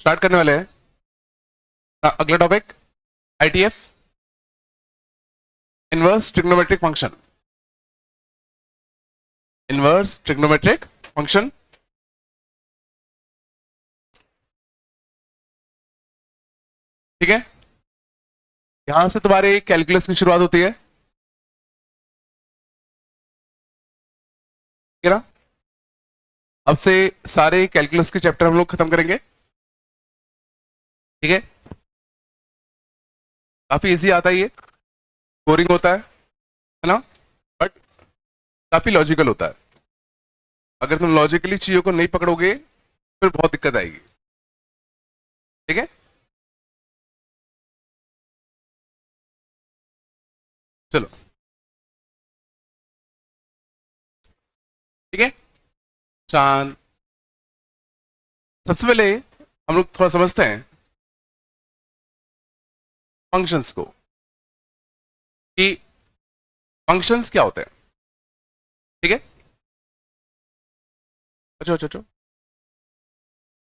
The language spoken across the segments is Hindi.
स्टार्ट करने वाले हैं अगला topic ITF inverse trigonometric function. Inverse trigonometric function ठीक है। यहां से तुम्हारे कैलकुलस की शुरुआत होती है, ठीक है ना। अब से सारे कैलकुलस के चैप्टर हम लोग खत्म करेंगे, ठीक है। काफी इजी आता है, ये बोरिंग होता है ना, बट काफी लॉजिकल होता है। अगर तुम लॉजिकली चीजों को नहीं पकड़ोगे फिर बहुत दिक्कत आएगी, ठीक है। चलो ठीक है। चांद सबसे पहले हम लोग थोड़ा समझते हैं फंक्शंस को, कि फंक्शंस क्या होते हैं, ठीक है। अच्छा,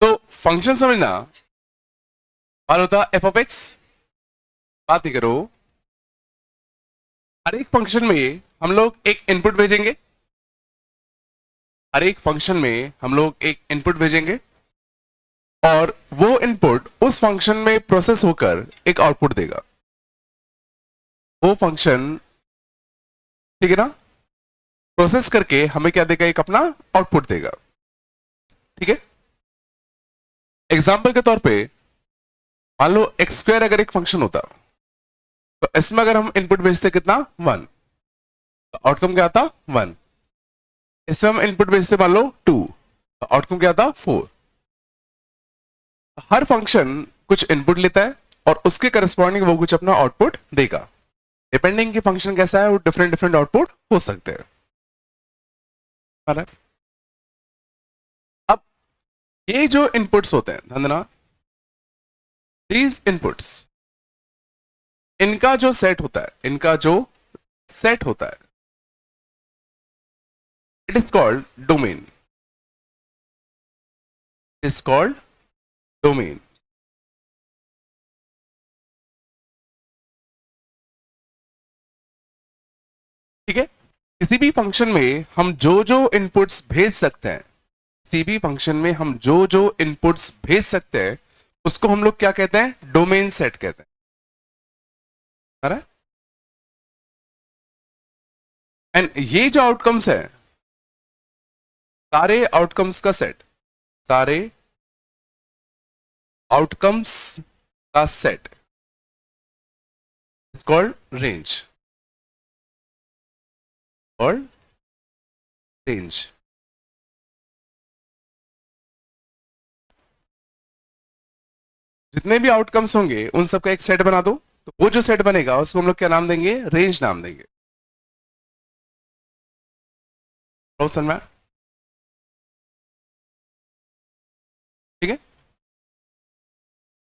तो फंक्शन समझना मान होता एफ ऑफ एक्स, बात ही करो। हर एक फंक्शन में हम लोग एक इनपुट भेजेंगे, हर एक फंक्शन में हम लोग एक इनपुट भेजेंगे और वो इनपुट उस फंक्शन में प्रोसेस होकर एक आउटपुट देगा। वो फंक्शन, ठीक है ना, प्रोसेस करके हमें क्या देगा, एक अपना आउटपुट देगा, ठीक है। एग्जाम्पल के तौर पे मान लो एक्स स्क्वायर अगर एक फंक्शन होता तो इसमें अगर हम इनपुट भेजते कितना 1, तो आउटकम क्या आता 1। इसमें हम इनपुट भेजते मान लो 2, तो आउटकम क्या आता 4। हर फंक्शन कुछ इनपुट लेता है और उसके करस्पॉन्डिंग वो कुछ अपना आउटपुट देगा। डिपेंडिंग कि फंक्शन कैसा है वो डिफरेंट डिफरेंट आउटपुट हो सकते हैं। अब ये जो इनपुट्स होते हैं, ध्यान देना, दीज इनपुट्स, इनका जो सेट होता है, इनका जो सेट होता है, it is called domain, is called domain. ठीक है। किसी भी फंक्शन में हम जो जो इनपुट्स भेज सकते हैं, किसी भी फंक्शन में हम जो जो इनपुट्स भेज सकते हैं उसको हम लोग क्या कहते हैं, डोमेन सेट कहते हैं। एंड ये जो आउटकम्स है, सारे आउटकम्स का सेट, सारे आउटकम्स का set is called range, called range. जितने भी आउटकम्स होंगे उन सबका एक सेट बना दो, तो वो जो सेट बनेगा उसको हम लोग क्या नाम देंगे, रेंज नाम देंगे। में ठीक है।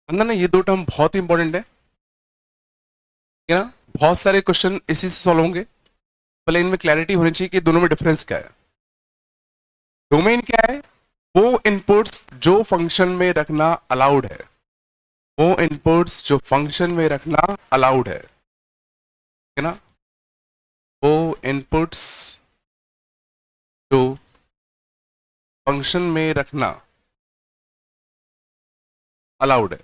अंदर ना ये दो टर्म बहुत ही इंपॉर्टेंट है, ठीक है ना। बहुत सारे क्वेश्चन इसी से सॉल्व होंगे, पहले इनमें क्लैरिटी होनी चाहिए कि दोनों में डिफरेंस क्या है। डोमेन क्या है, वो इनपुट्स जो फंक्शन में रखना अलाउड है, वो इनपुट्स जो फंक्शन में रखना अलाउड है, ठीक है ना। वो इनपुट्स जो फंक्शन में रखना अलाउड है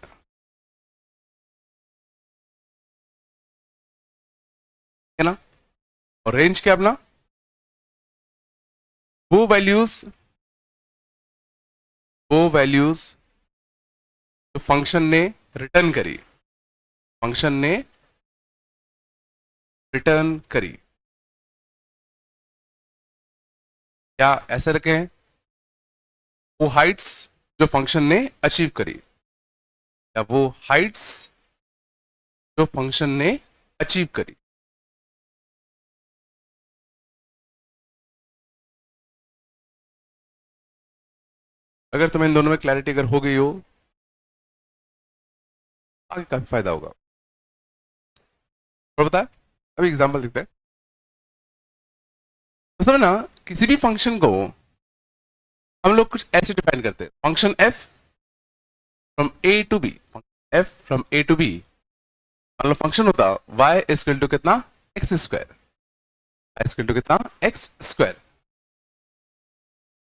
ना। और रेंज क्या अपना, वो वैल्यूज, वो वैल्यूज जो फंक्शन ने रिटर्न करी, फंक्शन ने रिटर्न करी, या ऐसे रखें वो हाइट्स जो फंक्शन ने अचीव करी, या वो हाइट्स जो फंक्शन ने अचीव करी। अगर तुम्हें इन दोनों में क्लैरिटी अगर हो गई हो, आगे काफी फायदा होगा। और बता, अभी एग्जांपल देखते हैं। तो समझ ना, किसी भी फंक्शन को हम लोग कुछ ऐसे डिफाइन करते हैं, function f from a to b, f from a to b, मतलब फंक्शन होता y इक्वल टू कितना x square, y equal to कितना एक्स स्क्वायर,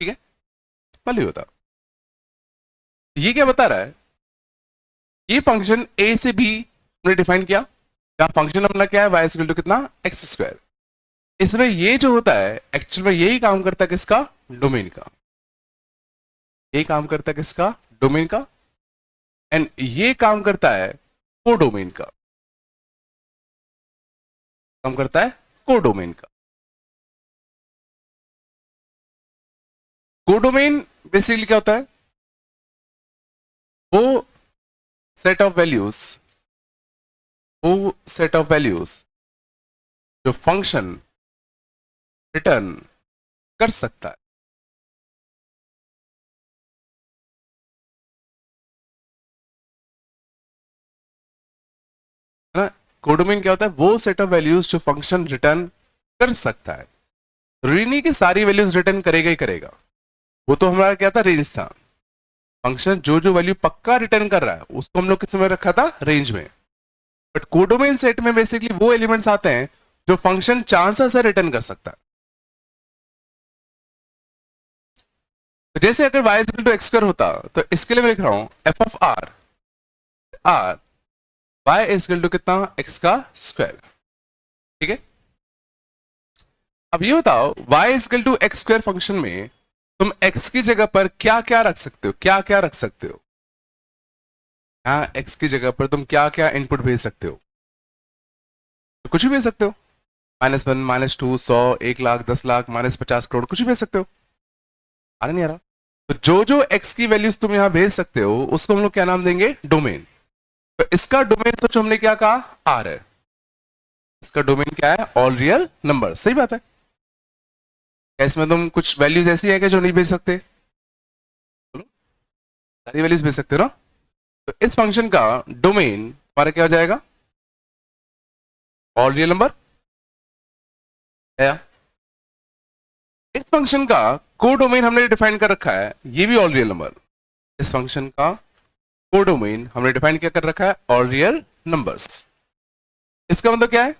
ठीक है, सिंपल ही होता। ये क्या बता रहा है, ये फंक्शन a से b हमने डिफाइन किया, क्या फंक्शन अपना क्या है y इक्वल टू कितना एक्स स्क्वायर, इसमें ये जो होता है एक्चुअल में यही काम करता है किसका, डोमेन का, यही काम करता है किसका, डोमेन का, एंड ये काम करता है कोडोमेन का, काम करता है कोडोमेन का। कोडोमेन बेसिकली क्या होता है, वो सेट ऑफ वैल्यूज, वो सेट ऑफ वैल्यूज जो फंक्शन रिटर्न कर सकता है, ना। कोडोमेन क्या होता है, वो सेट ऑफ वैल्यूज जो फंक्शन रिटर्न कर सकता है, रीनी की सारी वैल्यूज रिटर्न करेगा ही करेगा, वो तो हमारा क्या था, रेंज था, फंक्शन जो जो वैल्यू पक्का रिटर्न कर रहा है उसको हम लोग किस में रखा था, रेंज में। बट कोडोमेन सेट में बेसिकली वो एलिमेंट्स आते हैं जो फंक्शन चांसेस से रिटर्न कर सकता है। तो जैसे अगर y equal to x square होता तो इसके लिए मैं लिख रहा हूं f of r, r y equal to कितना x का स्क्वायर, ठीक है। अब ये बताओ y equal to x square function में तुम x की जगह पर क्या क्या रख सकते हो, क्या क्या रख सकते हो, हाँ x की जगह पर तुम क्या क्या इनपुट भेज सकते हो, तो कुछ भी भेज सकते हो, -1 -2 100 1 लाख 10 लाख -50 करोड़, कुछ भी भेज सकते हो, आ रहा नहीं आ रहा। तो जो जो x की वैल्यूज तुम यहां भेज सकते हो उसको हम लोग क्या नाम देंगे, डोमेन। तो इसका डोमेन सोचो हमने क्या कहा, आर है, इसका डोमेन क्या है, ऑल रियल नंबर, सही बात है। इसमें तुम कुछ वैल्यूज ऐसी है कि जो नहीं भेज सकते, बोलो सारी वैल्यूज भेज सकते हो ना। तो इस फंक्शन का डोमेन हमारा क्या हो जाएगा, ऑल रियल नंबर है। इस फंक्शन का कोडोमेन हमने डिफाइन कर रखा है, ये भी ऑल रियल नंबर, इस फंक्शन का कोडोमेन हमने डिफाइन क्या कर रखा है, ऑल रियल नंबर्स। इसका मतलब क्या है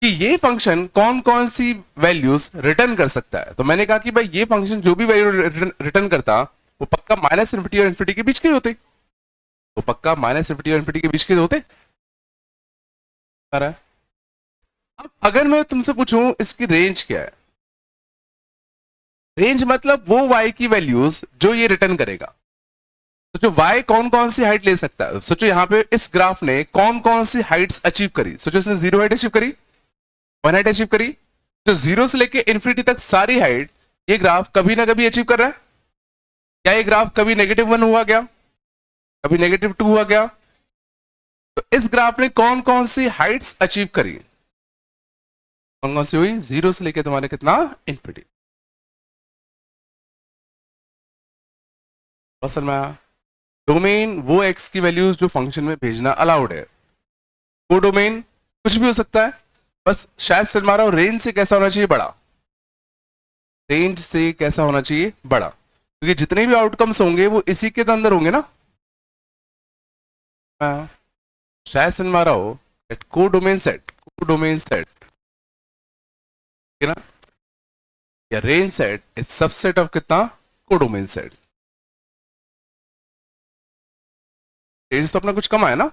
कि ये फंक्शन कौन कौन सी वैल्यूज रिटर्न कर सकता है। तो मैंने कहा कि भाई ये फंक्शन जो भी वैल्यू रिटर्न करता वो पक्का -∞ और इन्फिनिटी के बीच के होते, तो पक्का -∞ और इन्फिनिटी के बीच के होते। अब अगर मैं तुमसे पूछूं इसकी रेंज क्या है, रेंज मतलब वो y की वैल्यूज जो ये रिटर्न करेगा, तो जो y कौन कौन सी हाइट ले सकता है। सोचो यहां पे इस ग्राफ ने कौन कौन सी हाइट्स अचीव करी, सोचो इसने 0 हाइट अचीव करी, 1 हाइट अचीव करी, तो 0 से लेके इन्फिनिटी तक सारी हाइट ये ग्राफ कभी ना कभी अचीव कर रहा है। क्या ये ग्राफ कभी -1 हुआ गया, कभी -2 हुआ गया, तो इस ग्राफ ने कौन कौन सी हाइट्स अचीव करी, कौन कौन सी हुई, 0 से लेके तुम्हारे कितना, इन्फिनिटी। असल में डोमेन वो x की वैल्यूज जो फंक्शन में भेजना अलाउड है, वो डोमेन कुछ भी हो सकता है, बस शायद से हमारा रेंज से कैसा होना चाहिए, बड़ा, रेंज से कैसा होना चाहिए, बड़ा, क्योंकि जितने भी आउटकम्स होंगे वो इसी के अंदर होंगे ना। शायद से हमारा हो कोडोमेन सेट, कोडोमेन सेट ना, या range set is subset of कितना, कोडोमेन सेट। रेंज तो अपना कुछ कम आया ना,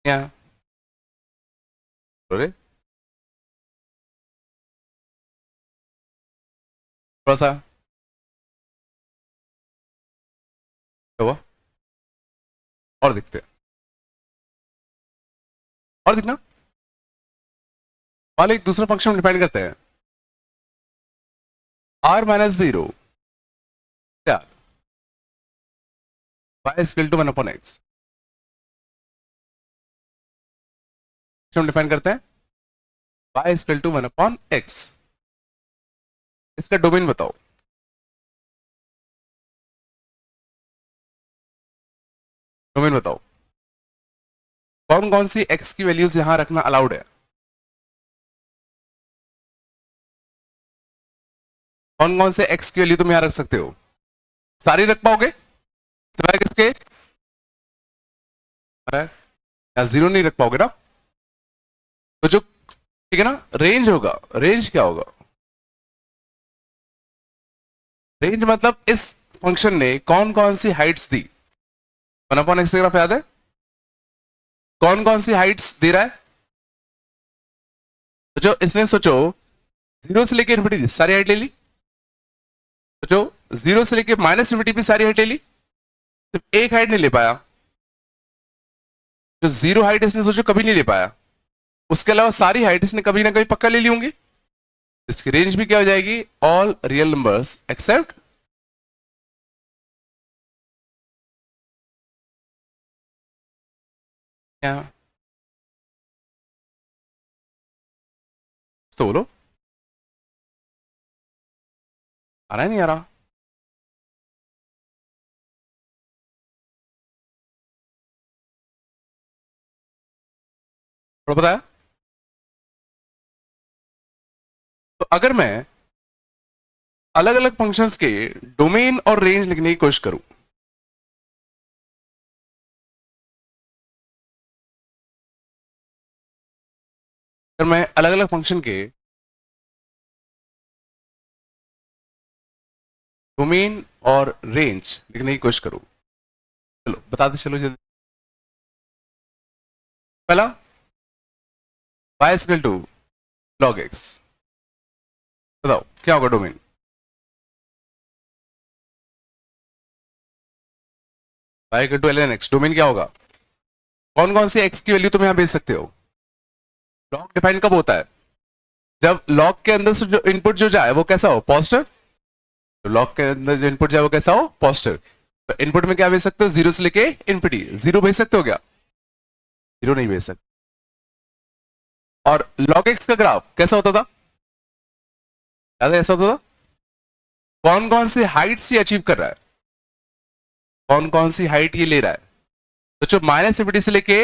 या अरे थोड़ा सा क्या हुआ, और दिखते हैं, और दिखना वाले एक दूसरा फंक्शन डिफाइन करते हैं, r-0 क्या, y इक्वल टू 1/x, हम डिफाइन करते हैं y इक्वल टू 1/x। इसका डोमेन बताओ, डोमेन बताओ कौन कौन सी x की वैल्यूज यहां रखना अलाउड है, कौन कौन से x की वैल्यू तुम यहां रख सकते हो, सारी रख पाओगे, सिवाय किसके? अरे या जीरो नहीं रख पाओगे ना, तो जो ठीक है ना रेंज होगा, रेंज क्या होगा? रेंज मतलब इस फंक्शन ने कौन कौन सी हाइट्स दी। 1/x ग्राफ याद है, कौन कौन सी हाइट्स दे रहा है? तो जो इसने सोचो जीरो से लेके इन्फिनिटी सारी हाइट ले ली, सोचो जीरो से लेके माइनस इन्फिनिटी भी सारी हाइट ले ली, सिर्फ एक हाइट नहीं ले पाया, जो जीरो हाइट इसने सोचो कभी नहीं ले पाया, उसके अलावा सारी हाइट इसने कभी ना कभी पक्का ले ली होंगी। इसकी रेंज भी क्या हो जाएगी? ऑल रियल नंबर्स एक्सेप्ट क्या? तो बोलो, आ रहा है नहीं आ रहा? और बताया, तो अगर मैं अलग अलग फंक्शंस के डोमेन और रेंज लिखने की कोशिश करूं, अगर मैं अलग अलग फंक्शन के डोमेन और रेंज लिखने की कोशिश करूं, चलो बताते चलो जल्दी। पहला y equal to log x, बताओ क्या होगा domain? y equal to ln x, domain क्या होगा? कौन कौन सी x की वैल्यू तुम यहां भेज सकते हो? लॉग डिफाइन कब होता है? जब लॉग के अंदर से जो इनपुट जो जाए वो कैसा हो? पॉजिटिव। तो लॉग के अंदर जो इनपुट जाए वो कैसा हो? पॉजिटिव। तो इनपुट में क्या भेज सकते हो? जीरो से लेके इन्फिनिटी, जीरो भेज सकते हो क्या? जीरो नहीं भेज सकते। और log x का ग्राफ कैसा होता था? याद है ऐसा होता था? कौन कौन सी हाइट ये अचीव कर रहा है, कौन कौन सी हाइट ये ले रहा है? तो जो माइनस इन्फिनिटी से लेके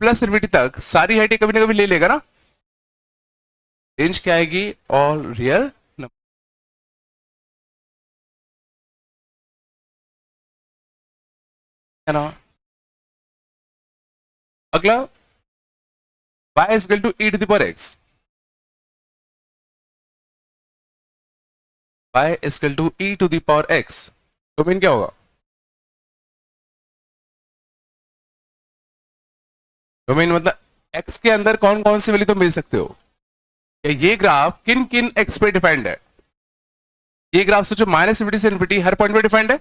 प्लस इन्फिनिटी तक सारी हाइट कभी ना कभी ले लेगा ना। रेंज क्या आएगी? ऑल रियल नंबर, है ना। अगला y is equal to e to the power x, y is equal to e to the power x, domain क्या होगा? डोमेन मतलब x के अंदर कौन कौन सी वैल्यू तुम भेज सकते हो? ये ग्राफ किन किन x पे डिफाइंड है? ये ग्राफ सोचो माइनस इन्फिनिटी से इन्फिनिटी हर पॉइंट पे डिफाइंड है,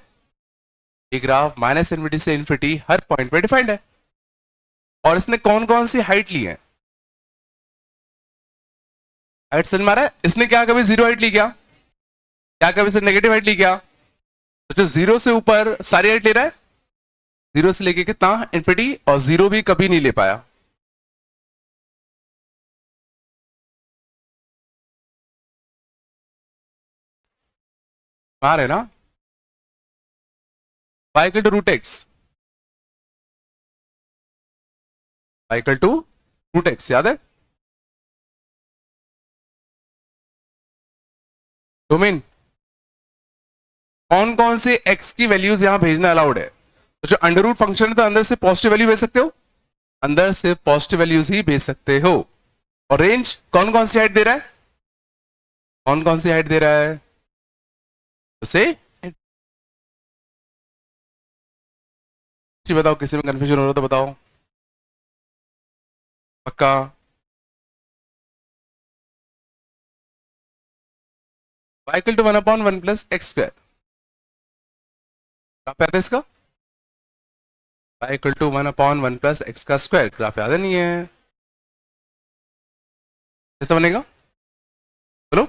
ये ग्राफ माइनस इन्फिनिटी से इन्फिनिटी हर पॉइंट पे डिफाइंड है। और इसने कौन कौन सी हाइट ली है? हाइट समझ मारा है? इसने क्या कभी जीरो हाइट ली क्या? क्या कभी से नेगेटिव हाइट ली क्या? तो जो जीरो से ऊपर सारी हाइट ले रहा है, जीरो से लेके कितना इन्फिनिटी, और जीरो भी कभी नहीं ले पाया। बाहर है ना। y equal to root x, y equal to root x याद है। डोमेन कौन कौन से x की वैल्यूज यहां भेजना अलाउड है? तो जो अंडर रूट फंक्शन है तो अंदर से पॉजिटिव वैल्यू भेज सकते हो, अंदर से पॉजिटिव वैल्यूज ही भेज सकते हो। और रेंज कौन कौन सी हाइट दे रहा है? कौन कौन सी हाइट दे रहा है उसे? बताओ, किसी में कंफ्यूजन हो रहा तो बताओ, पक्का? y equal to 1/1 plus x square, graph याद है इसका? y equal to 1/1 plus x का स्क्वायर, ग्राफ याद है नहीं है? कैसा बनेगा बोलो?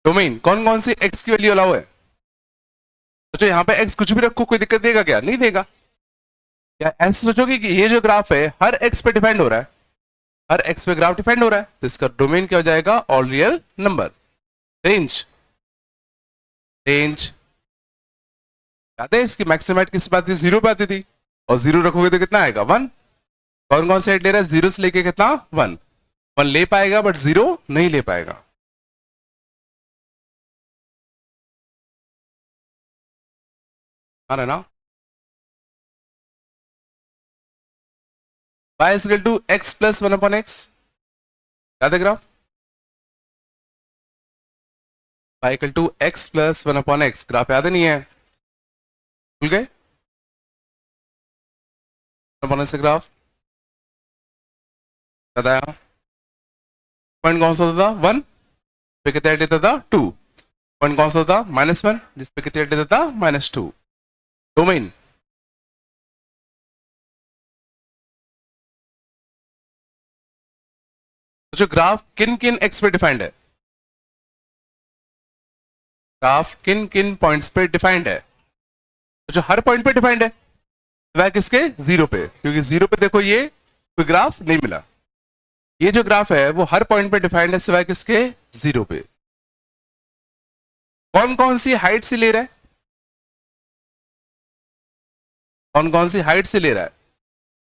डोमेन कौन कौन सी x की वैल्यू अलाउ है? सोचो यहाँ पे x कुछ भी रखो, कोई दिक्कत देगा क्या? नहीं देगा। या ऐसे सोचोगे कि ये जो ग्राफ है हर x पे डिपेंड हो रहा है, हर x पे ग्राफ डिपेंड हो रहा है, तो इसका डोमेन क्या हो जाएगा? All real number. Range, range याद है इसकी मैक्सिमम किस बात थी? जीरो पे आती थी, और जीरो रखोगे तो कितना आएगा? वन। कौन कौन से हाइट ले रहा है? जीरो से लेके कितना? वन। वन ले पाएगा बट जीरो नहीं ले पाएगा। हाँ ना। y is equal to x प्लस 1 अपॉन x, याद है graph? y equal to x प्लस 1 अपॉन x, ग्राफ याद नहीं है? भूल गए? अपॉन से ग्राफ याद आया? पॉइंट कौन सा होता था? 1 पे कितना देता था? 2। पॉइंट कौन सा होता? -1 जिस पे कितना देता था? -2। डोमेन जो ग्राफ किन किन एक्स पे डिफाइंड है? ग्राफ किन किन पॉइंट्स पे डिफाइंड है? तो जो हर पॉइंट पे डिफाइंड है वह किसके? 0 पे, क्योंकि 0 पे देखो ये कोई ग्राफ नहीं मिला। ये जो ग्राफ है वो हर पॉइंट पे डिफाइंड है सिवाय किसके? 0 पे। कौन कौन सी हाइट से ले रहा है? कौन कौन सी हाइट से ले रहा है?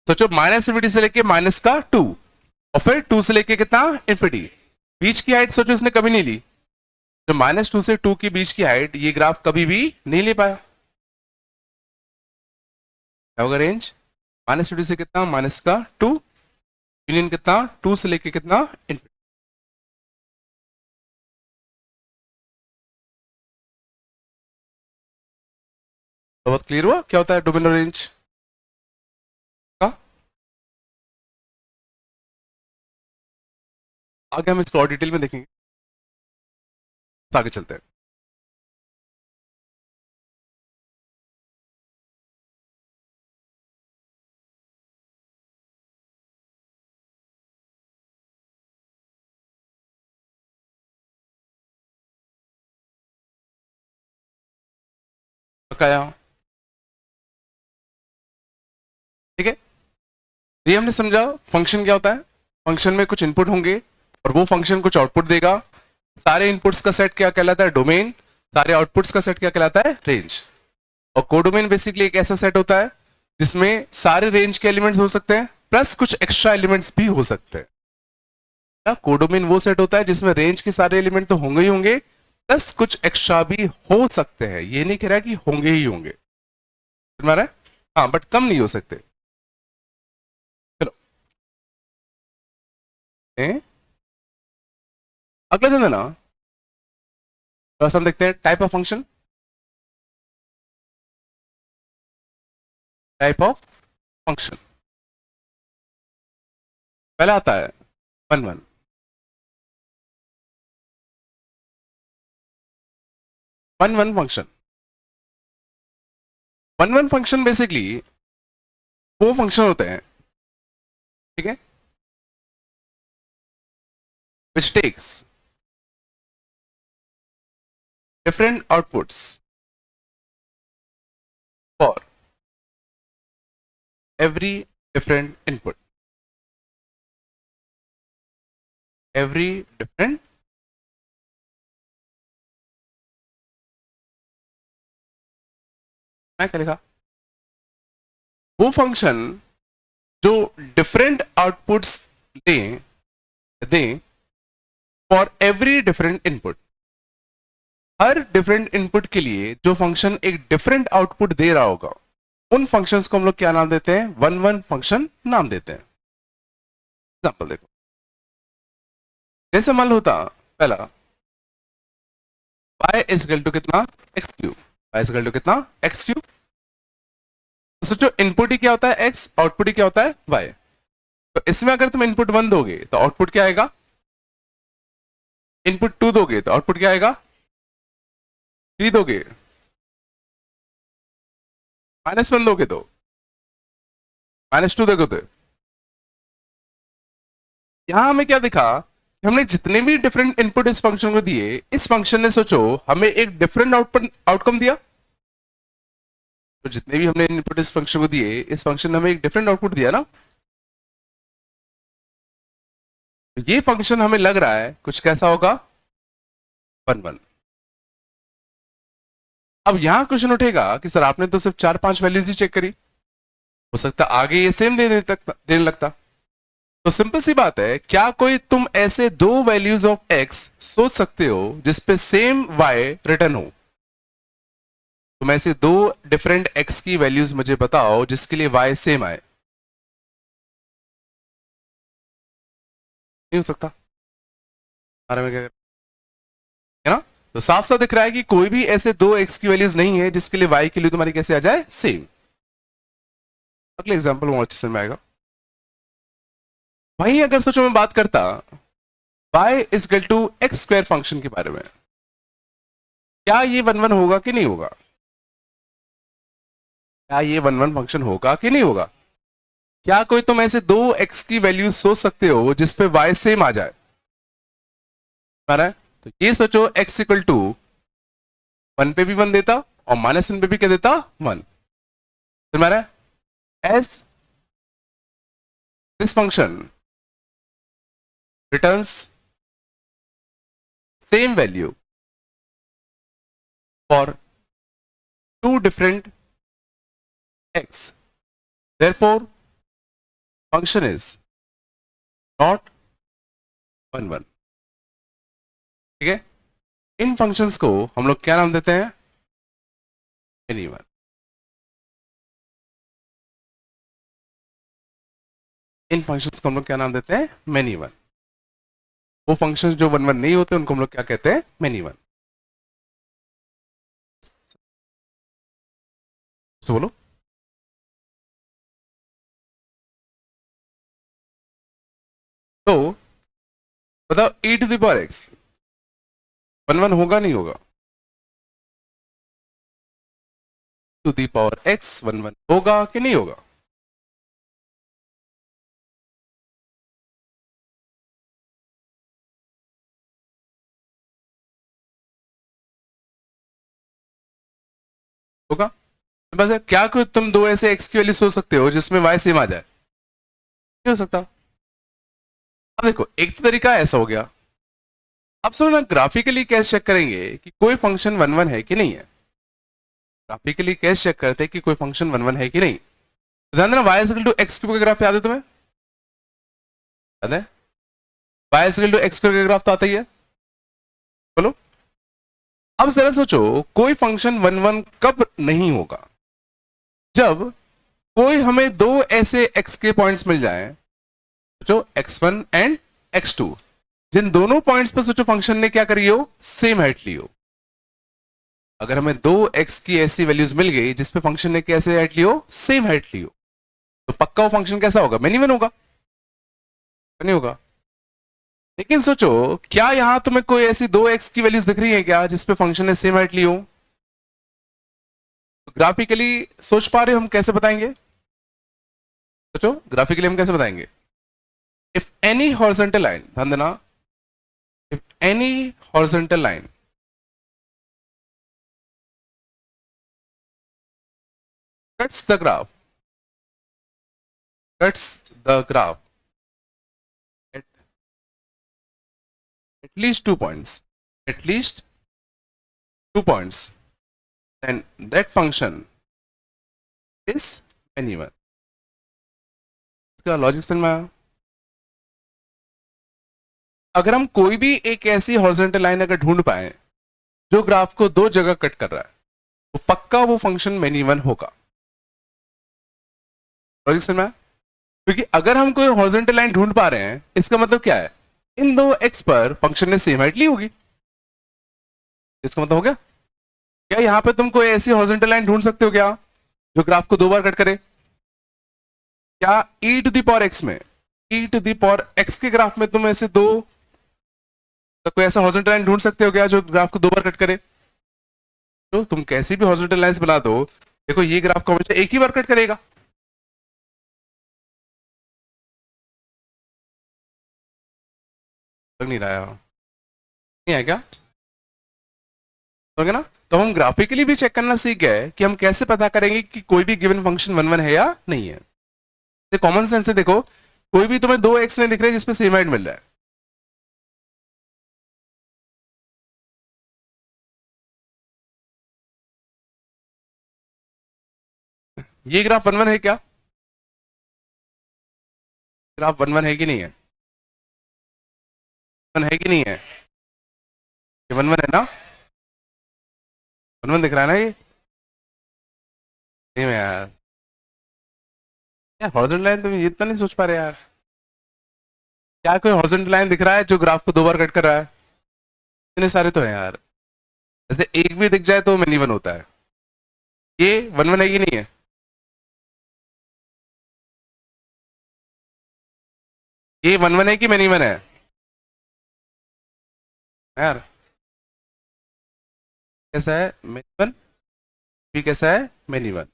सोचो -∞ से लेके -2 और फिर 2 से लेके कितना? इन्फिनिटी। बीच की हाइट सोचो इसने कभी नहीं ली। तो -2 से 2 के बीच की हाइट ये ग्राफ कभी भी नहीं ले पाया। क्या होगा रेंज? -∞ से कितना? -2 यूनियन कितना? 2 से लेके कितना? इन्फिनिटी। तो बहुत क्लियर हुआ क्या होता है डोमेन और रेंज का? आगे हम इसको और डिटेल में देखेंगे, आगे चलते हैं। पक्का यहाँ? ठीक है, ये हमने समझा फंक्शन क्या होता है। फंक्शन में कुछ इनपुट होंगे और वो फंक्शन कुछ आउटपुट देगा। सारे इनपुट्स का सेट क्या कहलाता है? डोमेन। सारे आउटपुट्स का सेट क्या कहलाता है? रेंज। और कोडोमेन बेसिकली एक ऐसा सेट होता है जिसमें सारे रेंज के एलिमेंट्स हो सकते हैं प्लस कुछ एक्स्ट्रा एलिमेंट्स भी हो सकते हैं। कोडोमेन वो सेट होता है जिसमें रेंज के सारे एलिमेंट तो होंगे ही होंगे प्लस कुछ एक्स्ट्रा भी हो सकते हैं। ये नहीं कह रहा कि होंगे ही होंगे, समझ रहा है? हाँ, बट कम नहीं हो सकते। चलो अगला दिन है ना, बस हम देखते हैं type of function. Type of function पहला आता है 1 1। 1 1 फंक्शन। 1 1 फंक्शन बेसिकली वो फंक्शन होते हैं, ठीक है, which takes different outputs for every different input. Every different मैं क्या लिखा? वो फंक्शन जो डिफरेंट आउटपुट्स दें दें for every different input. Her different input के लिए जो फंक्शन एक डिफरेंट आउटपुट दे रहा होगा उन फंक्शंस को हम लोग क्या नाम देते हैं? 1 1 फंक्शन नाम देते हैं। एग्जांपल देखो, जैसे मान लो होता पहला y इज इक्वल टू कितना? x cube. y is equal to कितना? x cube. सोचो इनपुट ही क्या होता है? x, आउटपुट ही क्या होता है? y। तो इसमें अगर तुम इनपुट 1 दोगे तो आउटपुट क्या आएगा? इनपुट 2 दोगे तो आउटपुट क्या आएगा? 3 दोगे, -1 दोगे तो -2 दोगे तो। यहां हमें क्या दिखा? हमने जितने भी डिफरेंट इनपुट इस फंक्शन को दिए, इस फंक्शन ने सोचो हमें एक डिफरेंट आउटकम दिया। तो जितने भी हमने इनपुट इस फंक्शन को दिए, इस फंक्शन ने हमें एक डिफरेंट आउटपुट दिया ना। तो ये फंक्शन हमें लग रहा है कुछ कैसा होगा? 1 1। अब यहां क्वेश्चन उठेगा कि सर आपने तो सिर्फ 4 5 वैल्यूज ही चेक करी, हो सकता आगे ये सेम देने लगता। तो सिंपल सी बात है, क्या कोई तुम ऐसे 2 वैल्यूज ऑफ x सोच सकते हो जिसपे सेम y रिटर्न हो? तुम ऐसे 2 डिफरेंट x की वैल्यूज मुझे बताओ जिसके लिए y सेम आए। नहीं हो सकता। बारे में क्या है ना। तो साफ साफ दिख रहा है कि कोई भी ऐसे दो एक्स की वैल्यूज नहीं है जिसके लिए वाई के लिए तुम्हारी कैसे आ जाए सेम। अगले एग्जांपल में अच्छे से में आएगा। वहीं अगर सोचो मैं बात करता y is equal to x square function के बारे में, क्या ये वन वन होगा कि नहीं होगा? क्या ये वन वन फंक्शन होगा कि नहीं होगा? क्या कोई तुम ऐसे दो x की वैल्यू सोच सकते हो जिसपे y सेम आ जाए? आ रहा है? तो ये सोचो x इक्वल टू वन पे भी वन देता और माइनस वन पे भी क्या देता, वन। तुम्हारा as this function returns same value for two different x, therefore function is not one one. ठीक है, इन फंक्शंस को हम लोग क्या नाम देते हैं, एनी वन। इन फंक्शंस को हम लोग क्या नाम देते हैं, मेनी वन। वो फंक्शंस जो वन वन नहीं होते उनको हम लोग क्या कहते हैं, मेनी वन। तो बोलो तो बताओ e to the power x one one होगा नहीं होगा? To the power x one one होगा कि नहीं होगा? होगा। तो बस क्या कोई तुम दो ऐसे एक्स की वैल्यू सोच सकते हो जिसमें वाई सेम आ जाए? नहीं हो सकता। अब देखो एक तो तरीका ऐसा हो गया। अब समझ ना ग्राफिकली कैसे चेक करेंगे कि कोई फंक्शन वन वन है कि नहीं है। ग्राफिकली कैसे चेक करते हैं कि कोई फंक्शन वन वन है कि नहीं। ध्यान देना y equal to x cube का ग्राफ याद है तुम्हें? याद है? y equal to x cube का ग्राफ तो आता ही है। बोलो अब जरा सोचो कोई फंक्शन वन वन कब नहीं होगा? जब कोई हमें दो ऐसे x के पॉइंट्स मिल जाएं, सोचो x1 एंड x2, जिन दोनों पॉइंट्स पर सोचो फंक्शन ने क्या करी हो, सेम हाइट ली हो। अगर हमें दो x की ऐसी वैल्यूज मिल गई जिसपे फंक्शन ने कैसे हाइट ली हो, सेम हाइट ली हो, तो पक्का वो फंक्शन कैसा होगा, मेनी वन होगा नहीं होगा? लेकिन सोचो क्या यहां तुम्हें कोई ऐसी दो x की वैल्यूज दिख रही है क्या जिसपे फंक्शन ने सेम हाइट ली हो? तो ग्राफिकली सोच पा रहे हो हम कैसे बताएंगे? सोचो ग्राफिकली हम कैसे बताएंगे। इफ एनी हॉरिजॉन्टल लाइन, ध्यान देना, if any horizontal line cuts the graph, cuts the graph at, at least 2 points, at least 2 points, then that function is any one। इसका लॉजिक समझ में आया? अगर हम कोई भी एक ऐसी हॉरिजॉन्टल लाइन अगर ढूंढ पाए जो ग्राफ को दो जगह कट कर रहा है, तो पक्का वो फंक्शन मेनी वन होगा। लॉजिक समझ में आया? क्योंकि अगर हम कोई हॉरिजॉन्टल लाइन ढूंढ पा रहे हैं इसका मतलब क्या है, इन दो एक्स पर फंक्शन ने सेम हाइट ली होगी। इसका मतलब हो गया। क्या यहां पे तुम कोई ऐसी हॉरिजॉन्टल लाइन ढूंढ सकते हो क्या जो ग्राफ को दो बार कट करे? क्या e to the power x में, e to the power x के ग्राफ में तुम ऐसे दो, तो कोई ऐसा हॉरिजॉन्टल लाइन ढूंढ सकते हो क्या जो ग्राफ को दो बार कट करे? तो तुम कैसी भी हॉरिजॉन्टल लाइंस बना दो, देखो ये ग्राफ को हमेशा एक ही बार कट करेगा। लग नहीं रहा है, नहीं है क्या? तो ना, तो हम ग्राफिकली भी चेक करना सीख गए कि हम कैसे पता करेंगे कि कोई भी गिवन फंक्शन वन वन है या नहीं है। कॉमन सेंस से देखो, कोई भी तुम्हें दो एक्स नहीं दिख रहे जिसपे सेम हाइट मिल रहा है, ये ग्राफ वन वन है क्या? ग्राफ वन वन है कि नहीं है? वन है कि नहीं है? ये वन वन है ना? वन वन दिख रहा है ना ये? नहीं है यार, यार हॉरिजॉन्टल लाइन तुम ये इतना नहीं सोच पा रहे यार। क्या कोई हॉरिजॉन्टल लाइन दिख रहा है जो ग्राफ को दो बार कट कर रहा है? इतने सारे तो हैं यार, जैसे एक भी दिख जाए तो मैनी वन होता है। ये वन वन है कि नहीं है? ये वन वन है कि मैनी वन है यार? कैसा है मैनी वन? भी कैसा है मैनी वन?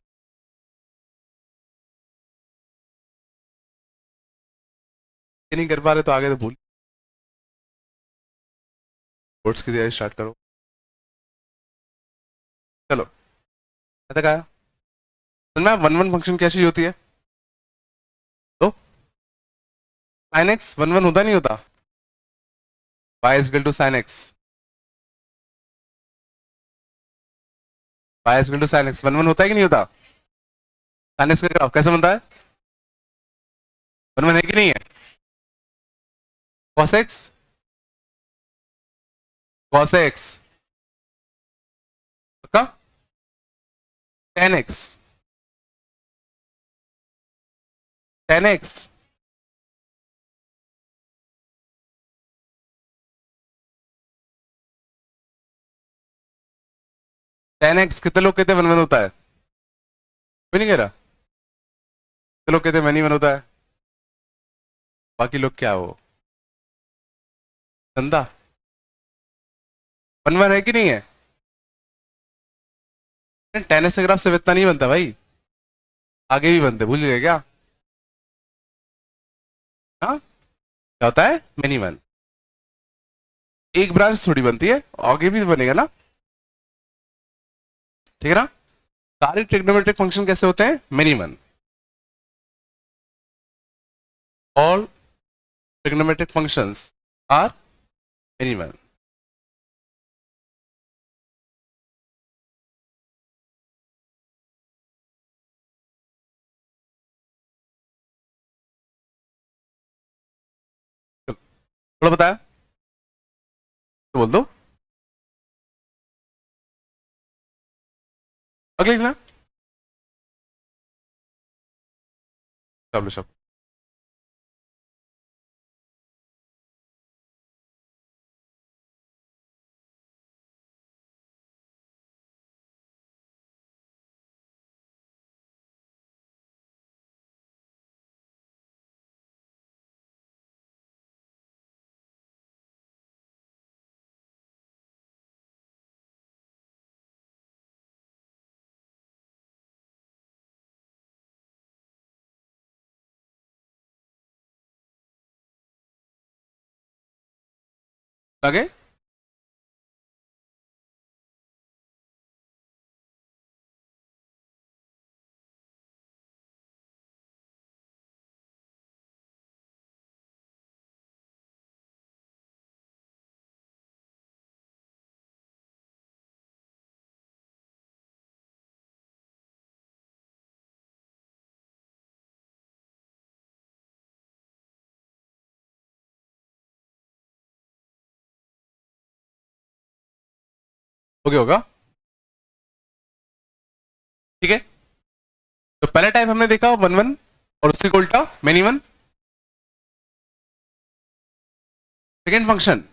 ये नहीं कर पा रहे तो आगे तो भूल, कोर्ट्स की तैयारी स्टार्ट करो। चलो पता कहा मैं वन वन फंक्शन क्या चीज होती है? तो साइन एक्स वन वन होता नहीं होता? y is equal to sine x, y is equal to sine x one one होता है कि नहीं होता? साइन एक्स का ग्राफ कैसे बनता है? वन वन है कि नहीं है? cos x, cos x पक्का, tan x, tan x tan x कितने लोग कहते हैं वन वन होता है? कोई नहीं कह रहा? कितने लोग कहते हैं मैनी वन होता है? बाकी लोग क्या हो धंधा? वन वन है कि नहीं है? tan x का ग्राफ सिर्फ इतना नहीं बनता भाई, आगे भी बनते, भूल गए क्या? हाँ क्या होता है मैनी वन? एक ब्रांच थोड़ी बनती है, आगे भी बनेगा ना, ठीक है ना? सारे ट्रिग्नोमेट्रिक फंक्शन कैसे होते हैं? Many one. All trigonometric functions are many one. थोड़ा बताया तो बोल दो, अगले लिखना शब्द। आगे हो गया होगा, ठीक है। तो पहला टाइप हमने देखा वन वन और उससे उल्टा many one. Second function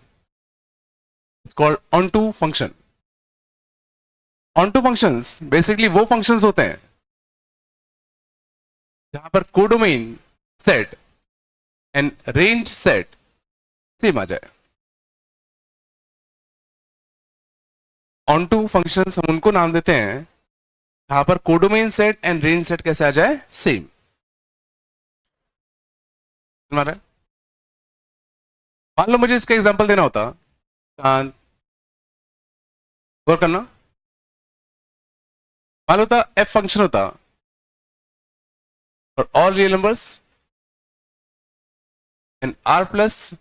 is called onto function. Onto functions basically वो फंक्शंस होते हैं जहां पर codomain set and range set same आ जाए। ऑन टू फंक्शंस हम उनको नाम देते हैं जहां पर codomain set and range set कैसे आ जाए? सेम। मान लो मुझे इसका एग्जांपल देना होता, चांद गौर करना, मान लो था एफ फंक्शन होता और all real numbers and r plus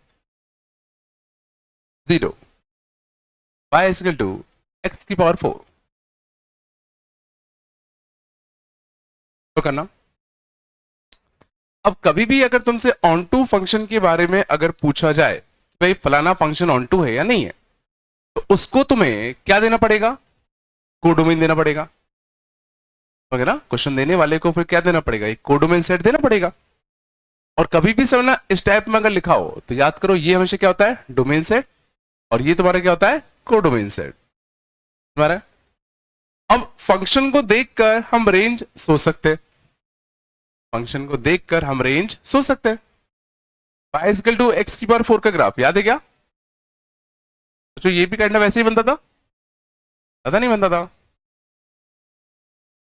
zero y is equal to x की पावर 4। तो करना, अब कभी भी अगर तुमसे ऑन टू फंक्शन के बारे में अगर पूछा जाए भाई फलाना फंक्शन ऑन टू है या नहीं है, तो उसको तुम्हें क्या देना पड़ेगा? कोडोमेन देना पड़ेगा, ओके ना? क्वेश्चन देने वाले को फिर क्या देना पड़ेगा? एक कोडोमेन सेट देना पड़ेगा। और कभी भी सब ना इस टाइप में अगर लिखा हो तो याद करो ये हमेशा क्या होता है, डोमेन सेट, और ये तुम्हारा क्या होता है, कोडोमेन सेट तुम्हारा। अब फंक्शन को देखकर हम रेंज सोच सकते हैं, फंक्शन को देखकर हम रेंज सोच सकते हैं। y इक्वल टू एक्स की पावर 4 का ग्राफ याद है क्या? तो ये भी करना वैसे ही बनता था, पता नहीं बनता था।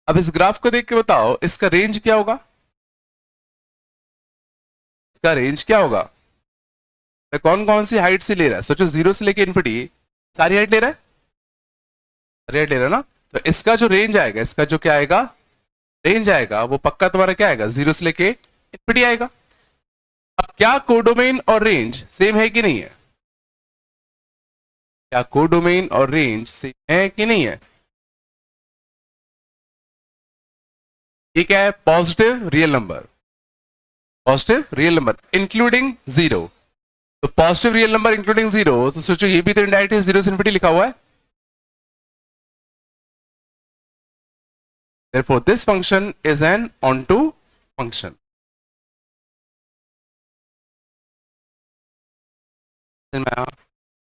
अब इस ग्राफ को देख के बताओ इसका रेंज क्या होगा, इसका रेंज क्या होगा? तो कौन कौन सी हाइट से ले रहा है, सोचो 0 से लेके इन्फिनिटी सारी हाइट ले रहा है, सारी हाइट ले रहा है ना। तो इसका जो रेंज आएगा, इसका जो क्या आएगा, रेंज आएगा, वो पक्का तुम्हारा क्या आएगा, 0 से लेके इन्फिनिटी आएगा। अब क्या कोडोमेन और रेंज सेम है कि नहीं है? क्या कोडोमेन और रेंज सेम है कि नहीं है? ये क्या है, positive real number, positive real number including 0। तो पॉजिटिव रियल नंबर इंक्लूडिंग 0, तो सोचो ये भी तो इनडायरेक्ट 0 से इन्फिनिटी लिखा हुआ है। Therefore, this function is an onto function.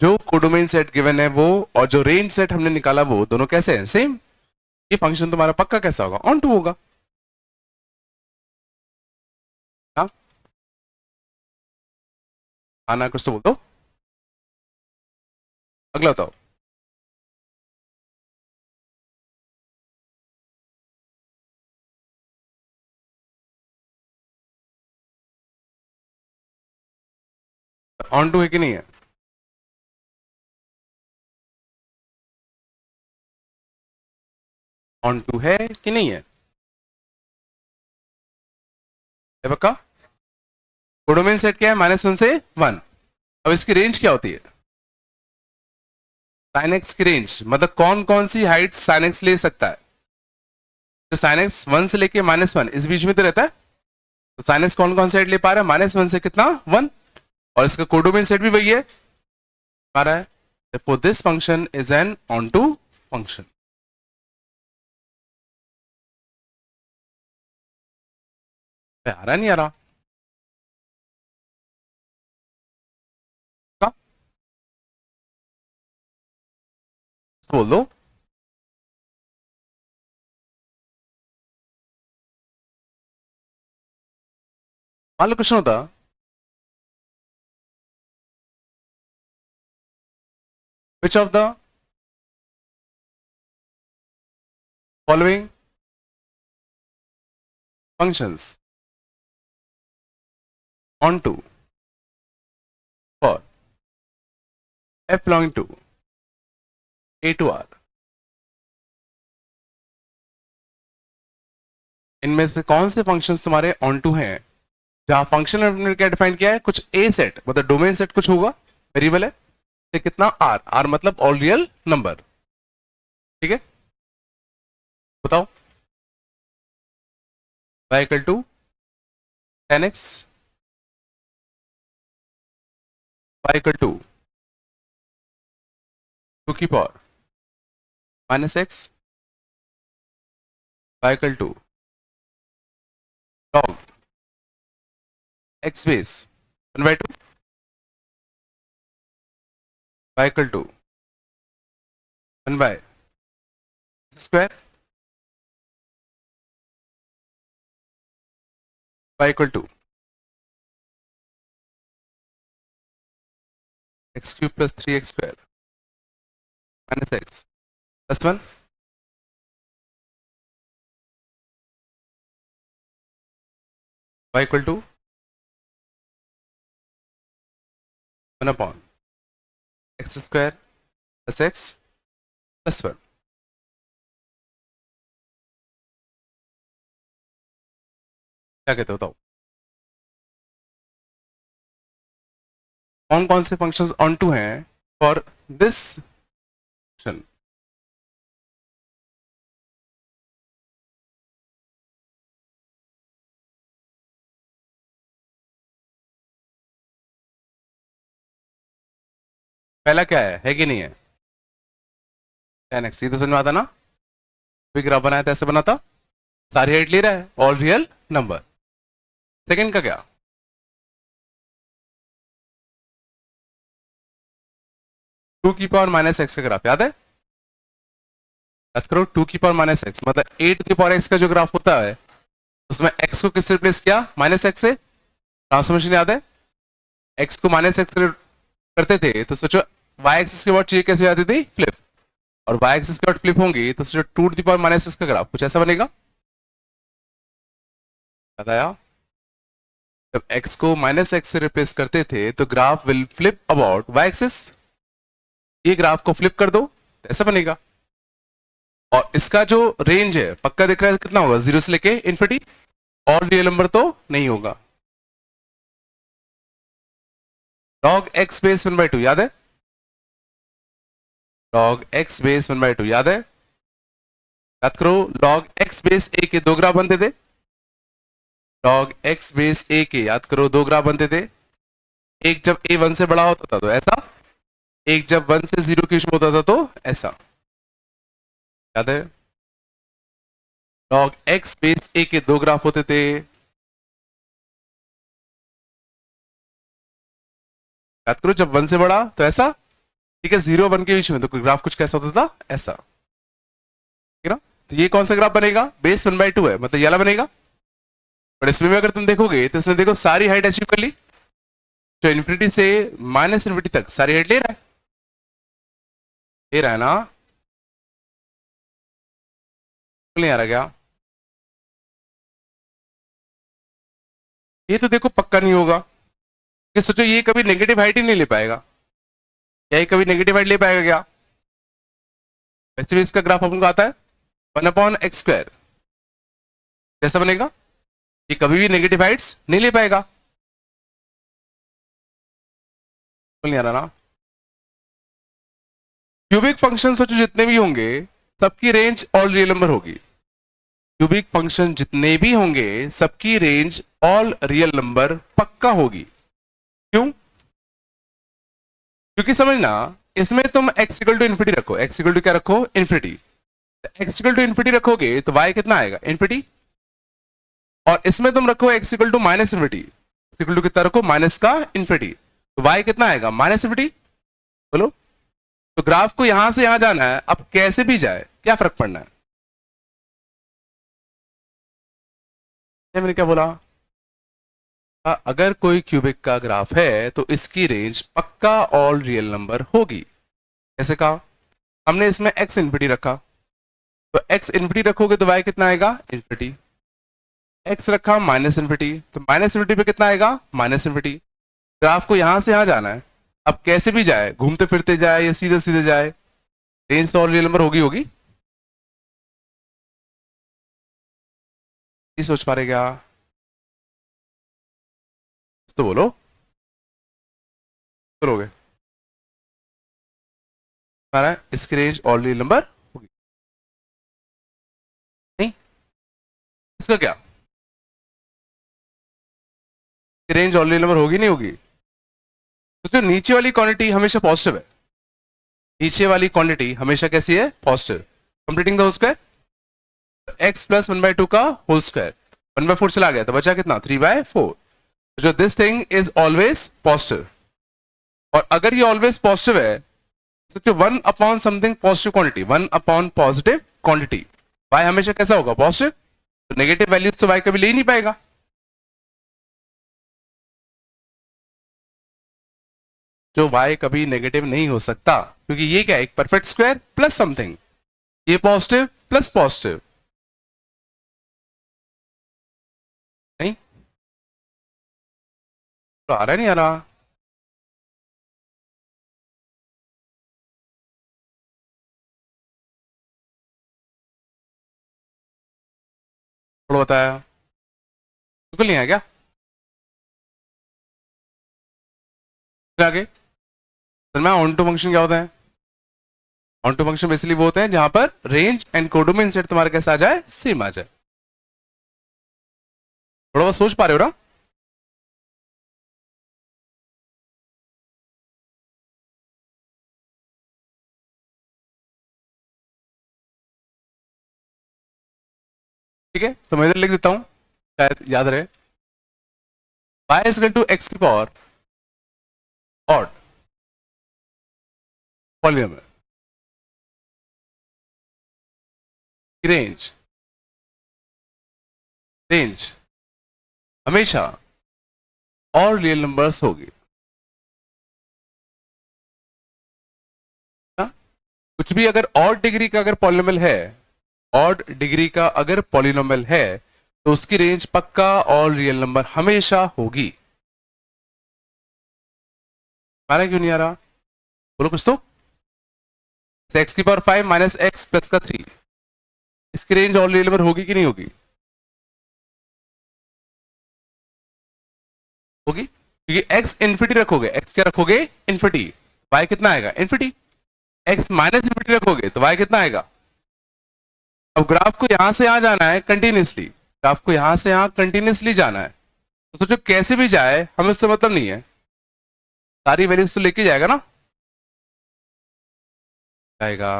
जो कोडोमेन सेट गिवन है वो और जो रेंज सेट हमने निकाला वो दोनों कैसे हैं, सेम। ये फंक्शन तुम्हारा पक्का कैसा होगा, ऑन टू होगा। हाँ, आना कुछ तो बोल दो, अगला बताओ। ऑन टू है कि नहीं है? ऑन टू है कि नहीं है, पक्का। कोडोमेन सेट क्या है, -1 से 1। अब इसकी रेंज क्या होती है, साइन एक्स की रेंज, मतलब कौन कौन सी हाइट साइन एक्स ले सकता है। तो साइन एक्स 1 से लेके -1 इस बीच में तो रहता है, तो साइन एक्स कौन कौन सी हाइट ले पा रहा है, -1 से कितना, 1। और इसका कोडोमेन सेट भी वही है हमारा है। Therefore, this function is an onto function. आ रहा नहीं आ रहा, बोल दो। मान लो क्वेश्चन होता, which of the following functions onto for f belonging to a to r, इनमें से कौन से फंक्शंस तुम्हारे ऑन टू हैं, जहां फंक्शन हमने क्या डिफाइन किया है, कुछ ए सेट मतलब डोमेन सेट कुछ होगा, वेरिएबल है, तो कितना आर, आर मतलब ऑल रियल नंबर, ठीक है। बताओ, y equal to 10x, y equal to 2 की power -x, y equal to log x base 1/2, y equal to 1/स्क्वायर, y equal to x³ + 3x² -x + 1, y equal to 1/x² + x + 1। क्या कहते हो बताओ, कौन कौन से फंक्शंस ऑन टू हैं फॉर दिस फंक्शन? पहला क्या है कि नहीं है, 10x, ये तो समझ में आता ना, कोई ग्राफ बनाया था ऐसे बना था, सारी हाइट ले रहा है, ऑल रियल नंबर। सेकंड का क्या, टू की पावर माइनस एक्स का ग्राफ याद है? याद करो, टू की पावर माइनस एक्स मतलब ए टू की पावर एक्स का जो ग्राफ होता है उसमें एक्स को किससे रिप्लेस किया? माइनस एक्स से। ट्रांसफॉर्मेशन याद है? एक्स को माइनस एक्स करते थे तो सोचो वाई एक्सिस के बाद चीजें कैसे आती थी? फ्लिप। और वाई एक्सिस के बाद फ्लिप होंगी तो सोचो two to the power minus x का ग्राफ कुछ ऐसा बनेगा। बताया? जब एक्स को माइनस एक्स से रिप्लेस करते थे तो graph will flip about y axis. ये ग्राफ को फ्लिप कर दो तो ऐसा बनेगा। और इसका जो रेंज है पक्का दिख रहा है कितना होगा? जीरो से लेके इन्फिनिटी। और रियल नंबर तो नहीं होगा। log x बेस 1/2 याद है? log x बेस 1/2 याद है? याद करो, log x बेस a के दो ग्राफ बनते थे। log x बेस a के याद करो दो ग्राफ बनते थे। एक जब a 1 से बड़ा होता था तो ऐसा, एक जब 1 से 0 की होता था तो ऐसा। याद है? log x बेस a के दो ग्राफ होते थे। याद करो, जब 1 से बड़ा तो ऐसा, ठीक है, 0 1 के बीच में तो कोई ग्राफ कुछ कैसा होता था? ऐसा। ठीक है ना? तो ये कौन सा ग्राफ बनेगा? बेस 1/2 है मतलब ये वाला बनेगा। पर इसमें भी अगर तुम देखोगे तो इसमें देखो सारी हाइट अचीव कर ली। तो इन्फिनिटी से माइनस इन्फिनिटी तक सारी हाइट ले रहा है, ले रहा है ना? नहीं आ रहा क्या? ये तो देखो पक्का नहीं होगा। ये सोचो ये कभी नेगेटिव हाइट ही नहीं ले पाएगा। क्या ये कभी नेगेटिव हाइट ले पाएगा क्या? वैसे भी इसका ग्राफ अपन को आता है 1/x²। कैसा बनेगा? ये कभी भी नेगेटिव हाइट्स नहीं ले पाएगा। नहीं आ रहा ना? क्यूबिक फंक्शन सोचो जितने भी होंगे सबकी रेंज ऑल रियल नंबर होगी। क्यूबिक फंक्शन जितने भी होंगे सबकी रेंज ऑल रियल नंबर पक्का होगी। क्यों? क्योंकि समझना, इसमें तुम x इक्वल टू इन्फिनिटी रखो, x इक्वल टू क्या रखो? Infinity. x equal to infinity रखोगे तो y कितना आएगा? इन्फिनिटी। और इसमें तुम रखो x equal to minus infinity, x equal to कितना रखो? माइनस का इन्फिनिटी, तो y कितना आएगा? Minus infinity. बोलो। तो ग्राफ को यहां से यहां जाना है, अब कैसे भी जाए क्या फर्क पड़ना है? मैंने क्या बोला? अगर कोई क्यूबिक का ग्राफ है तो इसकी रेंज पक्का ऑल रियल नंबर होगी। कैसे कहा? हमने इसमें x इन्फिनिटी रखा, तो x इन्फिनिटी रखोगे तो y कितना आएगा? इन्फिनिटी। x रखा माइनस इन्फिनिटी, तो माइनस इन्फिनिटी पे कितना आएगा? Minus infinity. ग्राफ को यहां से यहां जाना है, अब कैसे भी जाए, घूमते फिरते जाए या सीधे सीधे जाए, रेंज तो ऑल रियल नंबर होगी होगी। नहीं सोच पा रहे क्या? तो बोलो, करोगे? हमारा इसकी रेंज ऑल रियल नंबर होगी। नहीं, इसका क्या? रेंज ऑल रियल नंबर होगी नहीं होगी? तो जो नीचे वाली क्वांटिटी हमेशा पॉजिटिव है, नीचे वाली क्वांटिटी हमेशा कैसी है? Positive. Completing the whole square, x plus 1/2 का होल स्क्वायर, 1/4 चला गया तो बचा कितना? 3/4। जो this thing is always positive. और अगर ये ऑलवेज पॉजिटिव है तो 1 upon something positive quantity, 1 upon positive quantity, y हमेशा कैसा होगा? पॉजिटिव। तो नेगेटिव वैल्यूज तो वाई कभी ले ही नहीं पाएगा। जो y कभी नेगेटिव नहीं हो सकता, क्योंकि ये क्या है? एक परफेक्ट स्क्वायर प्लस समथिंग, ये पॉजिटिव प्लस पॉजिटिव। नहीं तो आ रहा नहीं आ रहा? थोड़ा बताया, बिल्कुल नहीं आया क्या? फिर आगे सर मैं ऑन टू फंक्शन क्या होता है? ऑन टू फंक्शन बेसिकली वो होते हैं जहां पर रेंज एंड कोडोमेन सेट तुम्हारा कैसा आ जाए? सेम आ जाए। थोड़ा बहुत सोच पा रहे हो ना? ठीक है, तो मैं इधर लिख देता हूं, शायद याद रहे। y is equal to x की पावर ऑड पॉलिनोमियल की रेंज हमेशा और रियल नंबर्स होगी। हाँ? कुछ भी अगर ऑड डिग्री का अगर पॉलिनोमियल है, ऑड डिग्री का अगर पॉलिनोमियल है, तो उसकी रेंज पक्का और रियल नंबर हमेशा होगी। माना क्यों नहीं आ रहा? बोलो कुछ तो। एक्स की पावर 5 माइनस एक्स प्लस का 3, इसकी रेंज और रियल नंबर होगी कि नहीं होगी? होगी, क्योंकि x इन्फिनिटी रखोगे, x क्या रखोगे? इन्फिनिटी। y कितना आएगा? इन्फिनिटी। x माइनस इन्फिनिटी रखोगे तो y कितना आएगा? अब ग्राफ को यहां से यहां जाना है कंटिन्यूसली, ग्राफ को यहां से यहां कंटिन्यूसली जाना है, तो सोचो कैसे भी जाए हमें उससे मतलब नहीं है, सारी वैल्यूज तो लेके जाएगा ना, जाएगा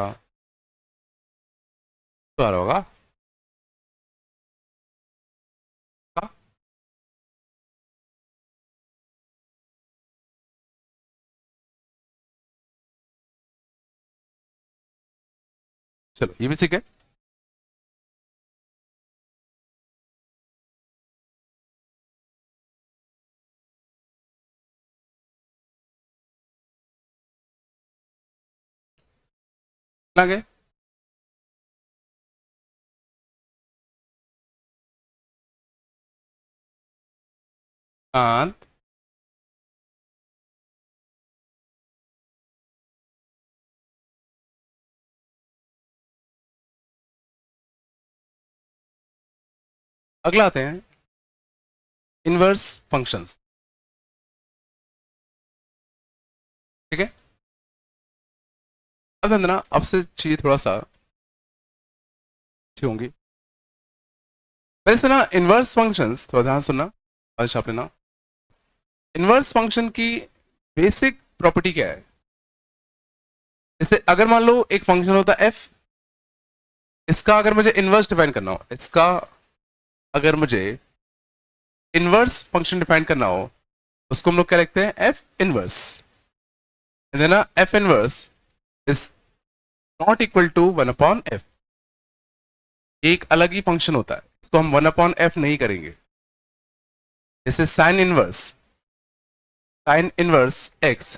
तो आ रहा होगा। हाँ? चलो ये भी सीखे। आगे हाँ, अगला आते हैं इनवर्स फंक्शंस। ठीक है, अब ना आपसे चाहिए थोड़ा सा अच्छी होंगी वैसे ना इनवर्स फंक्शंस, थोड़ा ध्यान सुनना और छाप लेना। इनवर्स फंक्शन की बेसिक प्रॉपर्टी क्या है? जैसे अगर मान लो एक फंक्शन होता है f, इसका अगर मुझे इनवर्स डिफाइन करना हो, इसका अगर मुझे इनवर्स फंक्शन डिफाइन करना हो, उसको हम लोग क्या लिखते हैं? f inverse. ना f inverse is not equal to 1/f। एक अलग ही फंक्शन होता है, इसको हम 1/f नहीं करेंगे। जैसे sine inverse x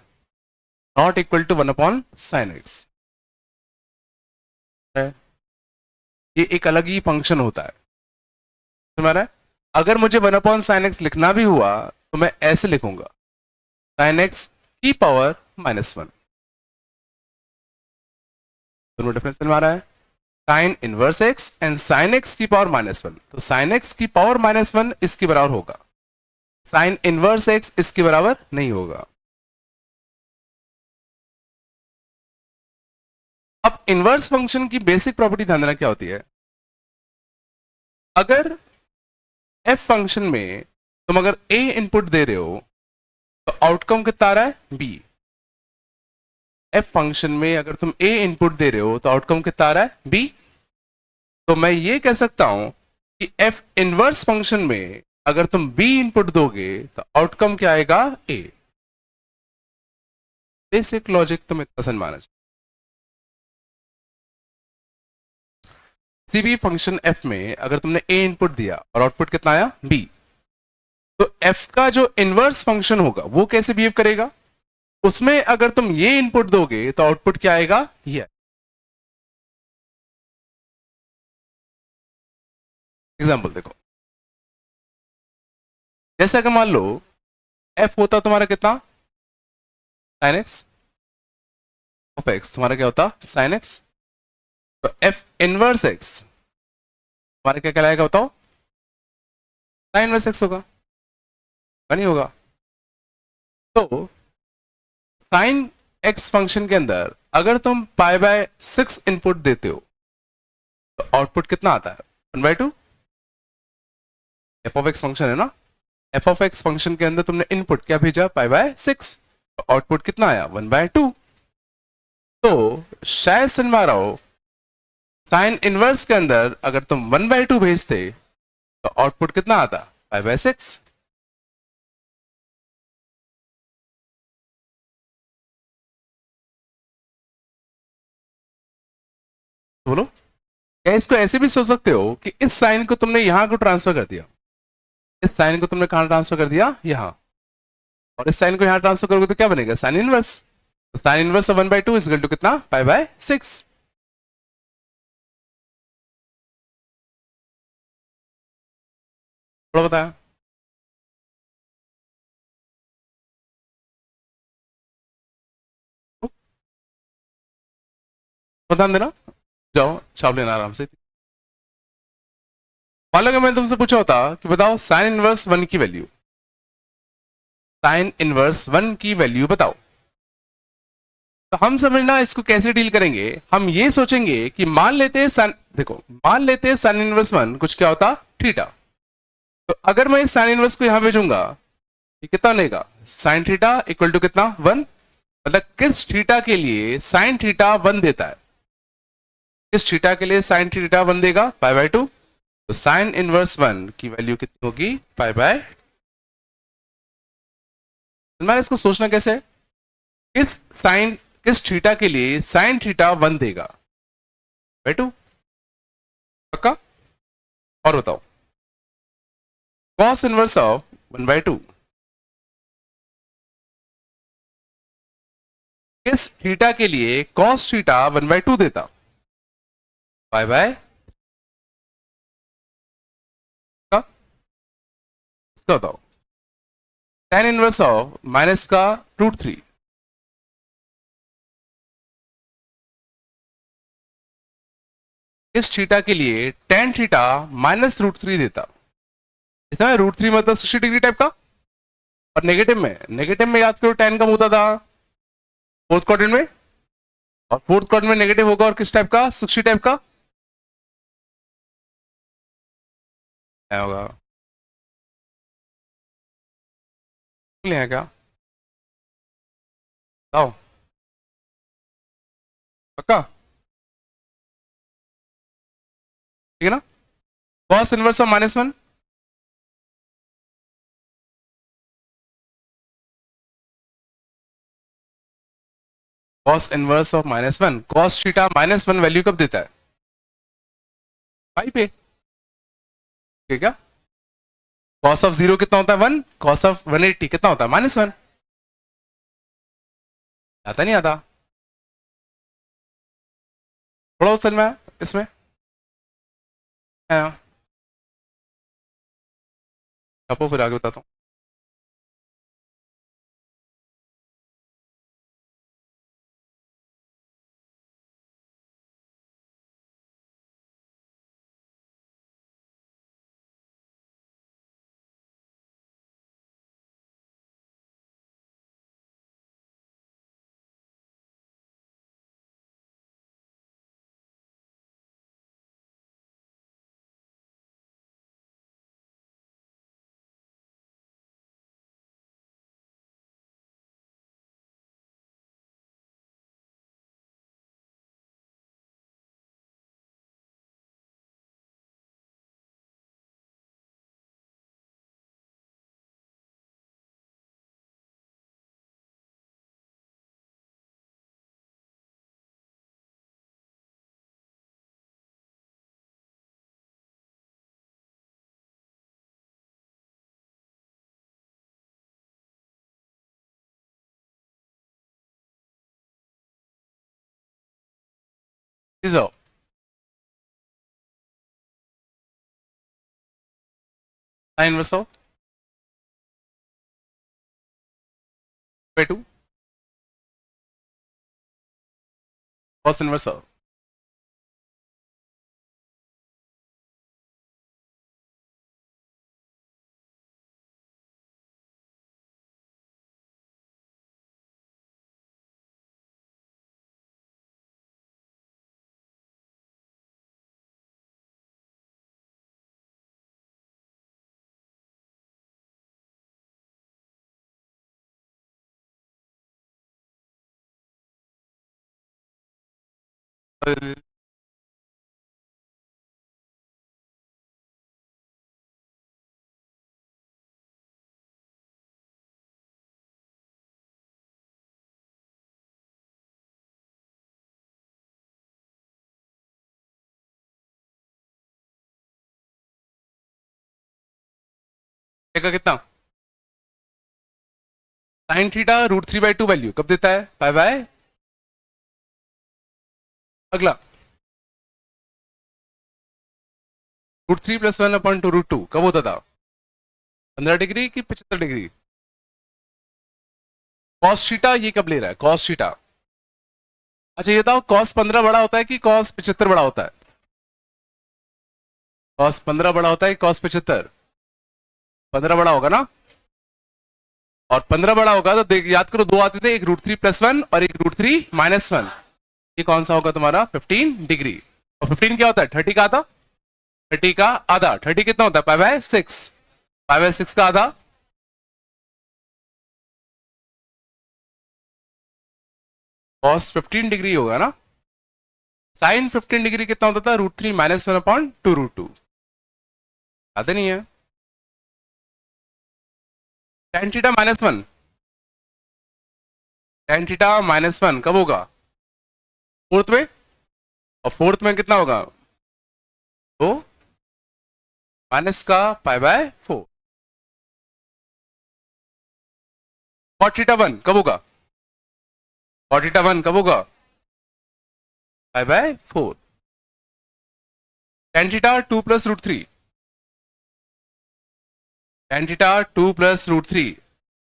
not equal to 1/sin x, ये एक अलग ही फंक्शन होता है। तुम्हारा अगर मुझे 1/sin x लिखना भी हुआ तो मैं ऐसे लिखूंगा, sin x की पावर -1। दोनों डिफरेंस में आ रहा है, sine inverse x and sine x की पावर -1, तो साइन x की पावर -1 इसके बराबर होगा, साइन इनवर्स x इसके बराबर नहीं होगा। अब इनवर्स फंक्शन की बेसिक प्रॉपर्टी ध्यान देना क्या होती है? अगर f फंक्शन में तुम अगर a इनपुट दे रहे हो तो आउटकम कितना आ रहा है? b। f फंक्शन में अगर तुम a इनपुट दे रहे हो तो आउटकम कितना आ रहा है? b। तो मैं ये कह सकता हूं कि f इनवर्स फंक्शन में अगर तुम b इनपुट दोगे तो आउटकम क्या आएगा? a। बेसिक लॉजिक तुम्हें पसंद माना चाहिए। किसी भी फंक्शन f में अगर तुमने a इनपुट दिया और आउटपुट कितना आया? b, तो f का जो इनवर्स फंक्शन होगा वो कैसे बिहेव करेगा? उसमें अगर तुम ये इनपुट दोगे तो आउटपुट क्या आएगा? ये। एग्जांपल देखो, जैसे अगर मान लो f होता तुम्हारा कितना? sin x ऑफ x, तुम्हारा क्या होता? sin x। तो f इनवर्स x तुम्हारा क्या कहलाएगा बताओ? sin इनवर्स x होगा, नहीं होगा? तो sin x फंक्शन के अंदर अगर तुम π/6 इनपुट देते हो तो आउटपुट कितना आता है? 1/2। f ऑफ x फंक्शन है ना, f ऑफ x फंक्शन के अंदर तुमने इनपुट क्या भेजा? π/6, तो आउटपुट कितना आया? 1/2। तो शायद समझ में आ रहा हो, साइन इनवर्स के अंदर अगर तुम 1/2 भेजते तो आउटपुट कितना आता? π/6। या इसको ऐसे भी सोच सकते हो कि इस साइन को तुमने यहां को ट्रांसफर कर दिया, इस साइन को तुमने कहां ट्रांसफर कर दिया, यहां, और इस साइन को यहां ट्रांसफर करोगे तो क्या बनेगा, sine inverse. Sine inverse of 1/2 is equal to कितना, π/6। थोड़ा बताया, ध्यान देना, जाओ छाप लेना आराम से। मान लो कि मैंने तुमसे पूछा होता कि बताओ साइन इनवर्स 1 की वैल्यू, साइन इनवर्स 1 की वैल्यू बताओ, तो हम समझना इसको कैसे डील करेंगे। हम ये सोचेंगे कि मान लेते हैं साइन, देखो मान लेते हैं साइन इनवर्स 1 कुछ क्या होता, थीटा। तो अगर मैं इस साइन इनवर्स को यहां भेजूंगा, ये कितना बनेगा, साइन थीटा इक्वल टू कितना, 1। मतलब किस थीटा के लिए साइन थीटा 1 देता है, किस थीटा के लिए साइन थीटा 1 देगा, π/2। तो साइन इनवर्स 1 की वैल्यू कितनी होगी, π/। मैंने इसको सोचना कैसे है, किस साइन, किस थीटा के लिए साइन थीटा 1 देगा, π/2, पक्का। और बताओ कॉस इनवर्स ऑफ 1/2 किस थीटा के लिए कॉस थीटा 1/2 देता, π/। इसका बताओ tan इनवर्स ऑफ माइनस का √3 किस थीटा के लिए tan थीटा -√3 देता। इसमें √3 मतलब 60 डिग्री टाइप का, और नेगेटिव में, नेगेटिव में याद करो tan कम होता था फोर्थ क्वाड्रेंट में, और फोर्थ क्वाड्रेंट में नेगेटिव होगा और किस टाइप का, 60 टाइप का, क्या होगा, है क्या, बताओ, पक्का, ठीक है ना। Cos inverse of -1, cos inverse of -1, cos theta -1 value कब देता है, पाई पे, ठीक है। कॉस ऑफ 0 कितना होता है, 1, कॉस ऑफ 180 कितना होता है, -1। आता नहीं आता, थोड़ा समझ में आया इसमें, हाँ, छापो फिर आगे बताता हूँ। जाओ sign inverse of √2 cos inverse of, देखा कितना, साइन थीटा √3/2 वैल्यू कब देता है, पाई बाय। अगला √3 + 1/2√2 कब होता था, 15 डिग्री कि 75 डिग्री। कॉस थीटा ये कब ले रहा है, कॉस थीटा। अच्छा ये बताओ कॉस 15 बड़ा होता है कि कॉस 75 बड़ा होता है, कॉस 15 बड़ा होता है कि कॉस 75, 15 बड़ा होगा ना। और 15 बड़ा होगा तो देख याद करो, दो आते थे, एक √3 + 1 और एक √3 - 1। ये कौन सा होगा तुम्हारा, 15 डिग्री। और 15 क्या होता है, 30 का आधा, 30 का आधा, 30 कितना होता है, पाई/6, पाई/6 का आधा। कॉस 15 डिग्री होगा ना। साइन 15 डिग्री कितना होता था, √3 - 1/2√2। आते नहीं है। tan थीटा -1, tan थीटा -1 कब होगा, फोर्थ में। और फोर्थ में कितना होगा, तो माइनस का पाई/4। cot थीटा 1 कब होगा, cot थीटा 1 कब होगा, पाई/4। tan थीटा 2 + √3, tan थीटा 2 + √3,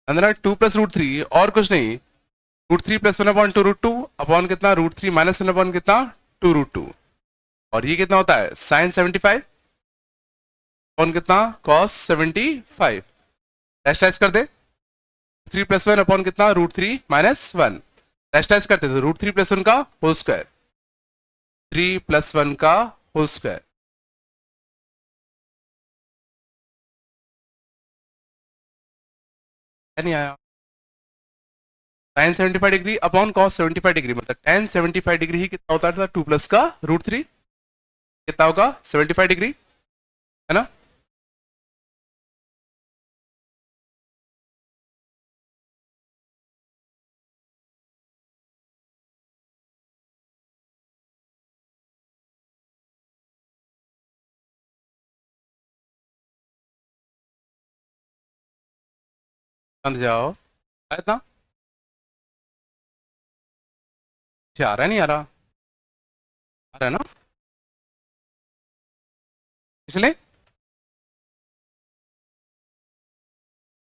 अंदर 2 + √3 और कुछ नहीं, √3 + 1/2√2 अपॉन कितना, √3 - 1 अपॉन कितना, 2√2। और ये कितना होता है, साइन 75 अपॉन कितना, कॉस 75। टेस्ट टेस्ट कर दे, 3 + 1 अपॉन कितना, √3 - 1। टेस्ट टेस्ट करते थे, √3 + 1 का होल स्क्वायर, 3 + 1 का होल स्क्वायर। नहीं आया, sine 75 degree upon cos 75 degree, मतलब tan 75 डिग्री ही कितना होता था, 2 + का √3 कितना होगा, 75 डिग्री, है ना। समझ जाओ, आया था, आ रहा है, नहीं आ रहा, आ रहा है ना, इसलिए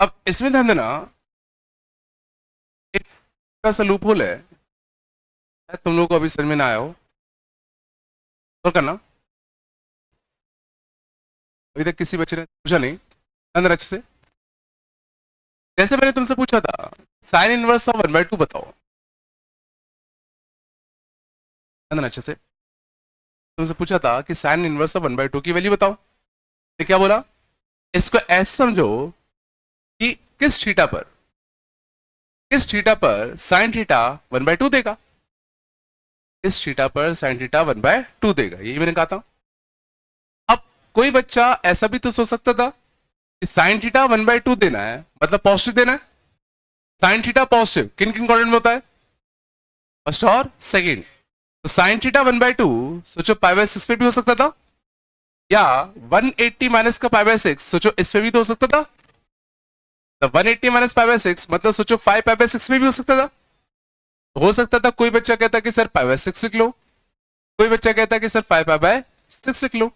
अब इसमें ध्यान देना, एक तरह सा लूप होल है, शायद तुम लोग को अभी समझ में ना आया हो, और करना, अभी तक किसी बच्चे ने पूछा नहीं, अंदर अच्छे से। जैसे मैंने तुमसे पूछा था साइन इनवर्स ऑफ 1/2 बताओ, अंदर अच्छे से तुमसे पूछा था कि साइन इनवर्स ऑफ 1/2 की वैल्यू बताओ, तो क्या बोला, इसको ऐसे समझो कि किस थीटा पर साइन थीटा 1/2 देगा, इस थीटा पर साइन थीटा 1/2 देगा, यही मैंने कहा था। अब कोई बच्चा ऐसा भी तो सोच सकता था कि साइन थीटा 1/2 देना है मतलब पॉजिटिव देना है, साइन थीटा पॉजिटिव किन किन क्वाड्रेंट में होता है, फर्स्ट और सेकेंड। तो साइन थीटा 1/2 सोचो पाई/6 पे भी हो सकता था, या 180 माइनस का पाई/6 सोचो इस पे भी तो हो सकता था। तो 180 माइनस पाई/6 मतलब सोचो 5 पाई/6 में भी हो सकता था। हो सकता था कोई बच्चा कहता कि सर पाई/6 लिख लो, कोई बच्चा कहता कि सर 5 पाई/6 लिख लो।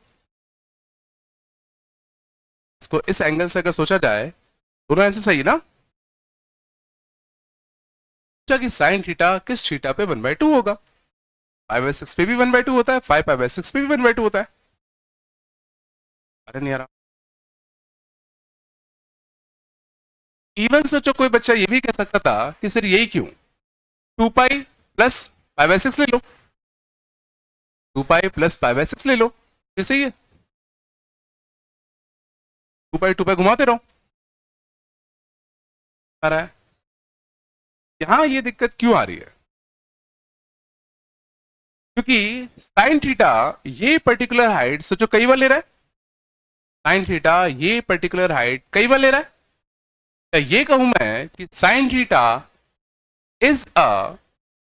इसको इस एंगल से अगर सोचा जाए, दोनों आंसर सही है ना। सोचा कि साइन थीटा किस थीटा पे 1/2 होगा, पाई/6 पे भी 1/2 होता है, 5 पाई/6 पे भी 1/2 होता है। अरे नहीं आ रहा, इवन सोचो कोई बच्चा ये भी कह सकता था कि सर यही क्यों, 2 पाई प्लस पाई/6 ले लो, 2 पाई प्लस पाई/6 ले लो, ये सही है, 2 पाई घुमाते रहो, आ रहा है। यहां ये दिक्कत क्यों आ रही है, क्योंकि साइन थीटा ये पर्टिकुलर हाइट सोचो कई बार ले रहा है, साइन थीटा ये पर्टिकुलर हाइट कई बार ले रहा है। तो ये कहूं मैं कि sine theta is a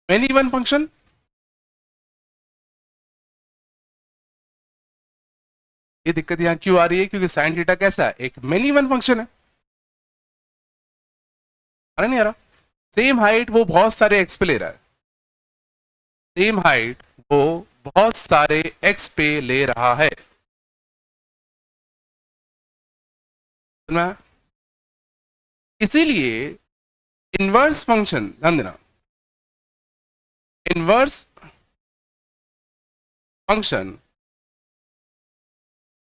many one function, ये दिक्कत यहाँ क्यों आ रही है? क्योंकि साइन थीटा कैसा है? एक मेनी वन फंक्शन है। आ रहा नहीं आ रहा? सेम हाइट वो बहुत सारे एक्स पे ले रहा है, सेम हाइट वो बहुत सारे एक्स पे ले रहा है। इसीलिए इनवर्स फंक्शन, ध्यान देना, inverse function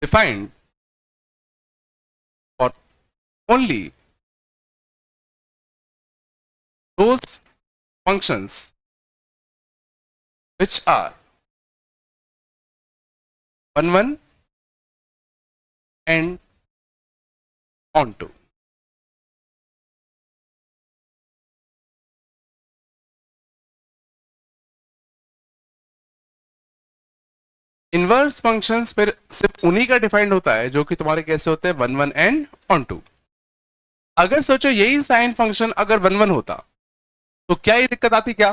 defined for only those functions which are 1 1 and onto. Inverse functions फिर सिर्फ उन्हीं का डिफाइंड होता है जो कि तुम्हारे कैसे होते हैं? 1 1 एंड onto. अगर सोचो यही साइन फंक्शन अगर 1 1 होता तो क्या ये दिक्कत आती? क्या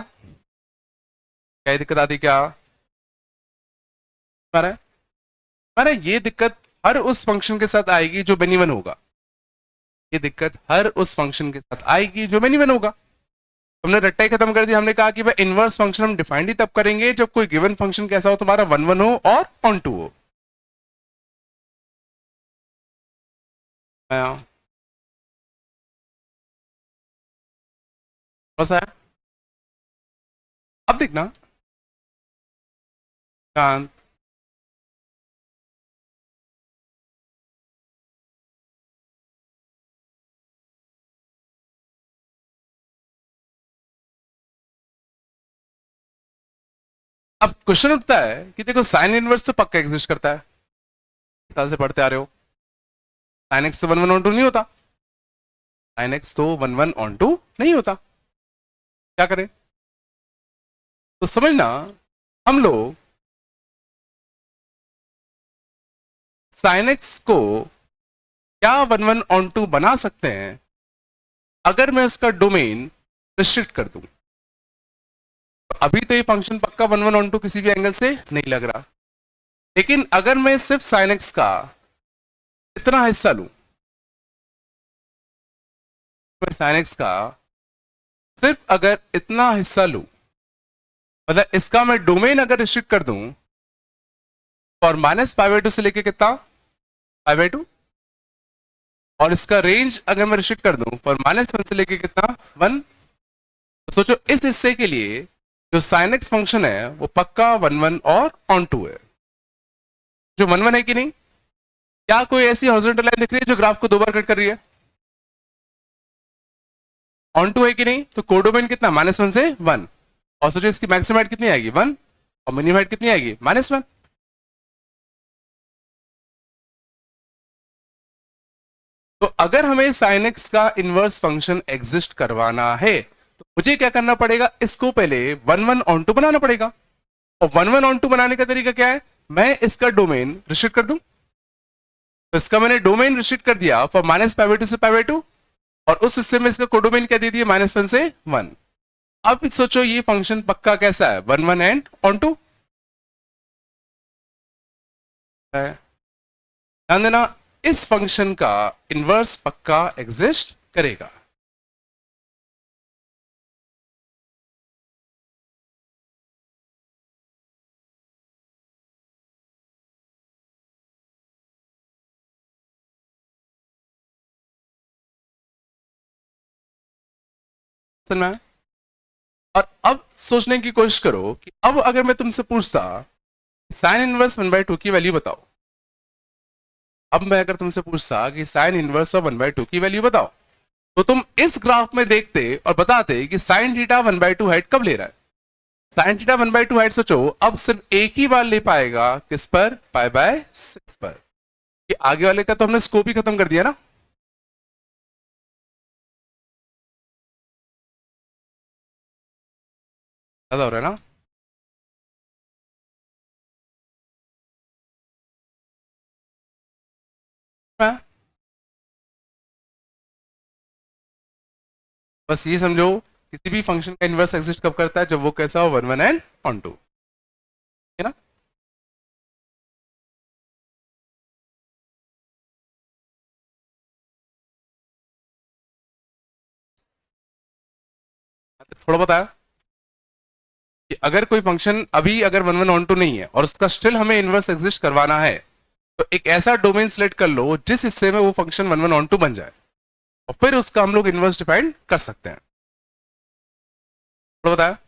ये दिक्कत आती? क्या हमारा ये दिक्कत हर उस फंक्शन के साथ आएगी जो बेनी वन होगा। ये दिक्कत हर उस फंक्शन के साथ आएगी जो बेनी वन होगा। हमने रट्टा ही खत्म कर दिया। हमने कहा कि भाई इनवर्स फंक्शन हम डिफाइंड ही तब करेंगे जब कोई गिवन फंक्शन कैसा हो, तुम्हारा 1 1 हो और onto हो। बस है। अब देखना शांत, अब क्वेश्चन उठता है कि देखो साइन इनवर्स तो पक्का एग्जिस्ट करता है, इस साल से पढ़ते आ रहे हो। साइन एक्स तो 1 1 onto नहीं होता, साइन एक्स तो 1 1 onto नहीं होता। क्या करें? तो समझना, हम लोग साइन एक्स को क्या 1 1 onto बना सकते हैं अगर मैं उसका डोमेन रिस्ट्रिक्ट कर दूं। तो अभी तो ये फंक्शन पक्का 1 1 onto किसी भी एंगल से नहीं लग रहा, लेकिन अगर मैं सिर्फ साइन एक्स का इतना हिस्सा लूं, मैं साइन एक्स का सिर्फ अगर इतना हिस्सा लूं, मतलब इसका मैं डोमेन अगर रिस्ट्रिक्ट कर दूं और -π/2 से लेके कितना? π/2, और इसका रेंज अगर मैं रिस्ट्रिक्ट कर दूं फॉर -1 से लेके कितना? 1। तो सोचो इस हिस्से के लिए जो साइन एक्स फंक्शन है वो पक्का 1 1 और onto है। जो 1 1 है कि नहीं? क्या कोई ऐसी हॉरिजॉन्टल लाइन दिख रही है जो ग्राफ को दो बार कट कर रही है? onto है कि नहीं? तो कोडोमेन कितना? -1 से 1। और सोचो इसकी मैक्सिमम हाइट कितनी आएगी? 1। और मिनिमम हाइट कितनी आएगी? -1। तो अगर हमें साइन एक्स का इनवर्स फंक्शन एग्जिस्ट करवाना है तो मुझे क्या करना पड़ेगा? इसको पहले 1 1 onto बनाना पड़ेगा। और 1 1 onto बनाने का तरीका क्या है? मैं इसका डोमेन रिस्ट्रिक्ट कर दूं। तो इसका मैंने डोमेन रिस्ट्रिक्ट कर दिया फॉर -π/2 से π/2, और उस हिस्से में इसका कोडोमेन क्या दे दिया? -1 से 1। अब सोचो ये फंक्शन पक्का कैसा है? 1 1 एंड onto। ध्यान देना, इस फंक्शन का इनवर्स पक्का एग्जिस्ट करेगा। समझ में आया? और अब सोचने की कोशिश करो कि अब अगर मैं तुमसे पूछता साइन इनवर्स 1/2 की वैल्यू बताओ, अब मैं अगर तुमसे पूछता कि साइन इनवर्स ऑफ 1/2 की वैल्यू बताओ, तो तुम इस ग्राफ में देखते और बताते कि साइन थीटा 1/2 हाइट कब ले रहा है। साइन थीटा 1/2 हाइट सोचो अब सिर्फ एक ही बार ले पाएगा, किस पर? π/6 पर। कि आगे वाले का तो हमने स्कोप ही खत्म कर दिया ना। ज्यादा हो रहा है ना? हाँ? बस ये समझो, किसी भी फंक्शन का इनवर्स एग्जिस्ट कब करता है? जब वो कैसा हो? 1 1 एंड onto, है ना? थोड़ा बताया कि अगर कोई फंक्शन अभी अगर 1 1 1 2 नहीं है और उसका स्टिल हमें इनवर्स एग्जिस्ट करवाना है, तो एक ऐसा डोमेन सिलेक्ट कर लो जिस हिस्से में वो फंक्शन 1 1 1 2 बन जाए, और फिर उसका हम लोग इनवर्स डिफाइन कर सकते हैं। तो बताया।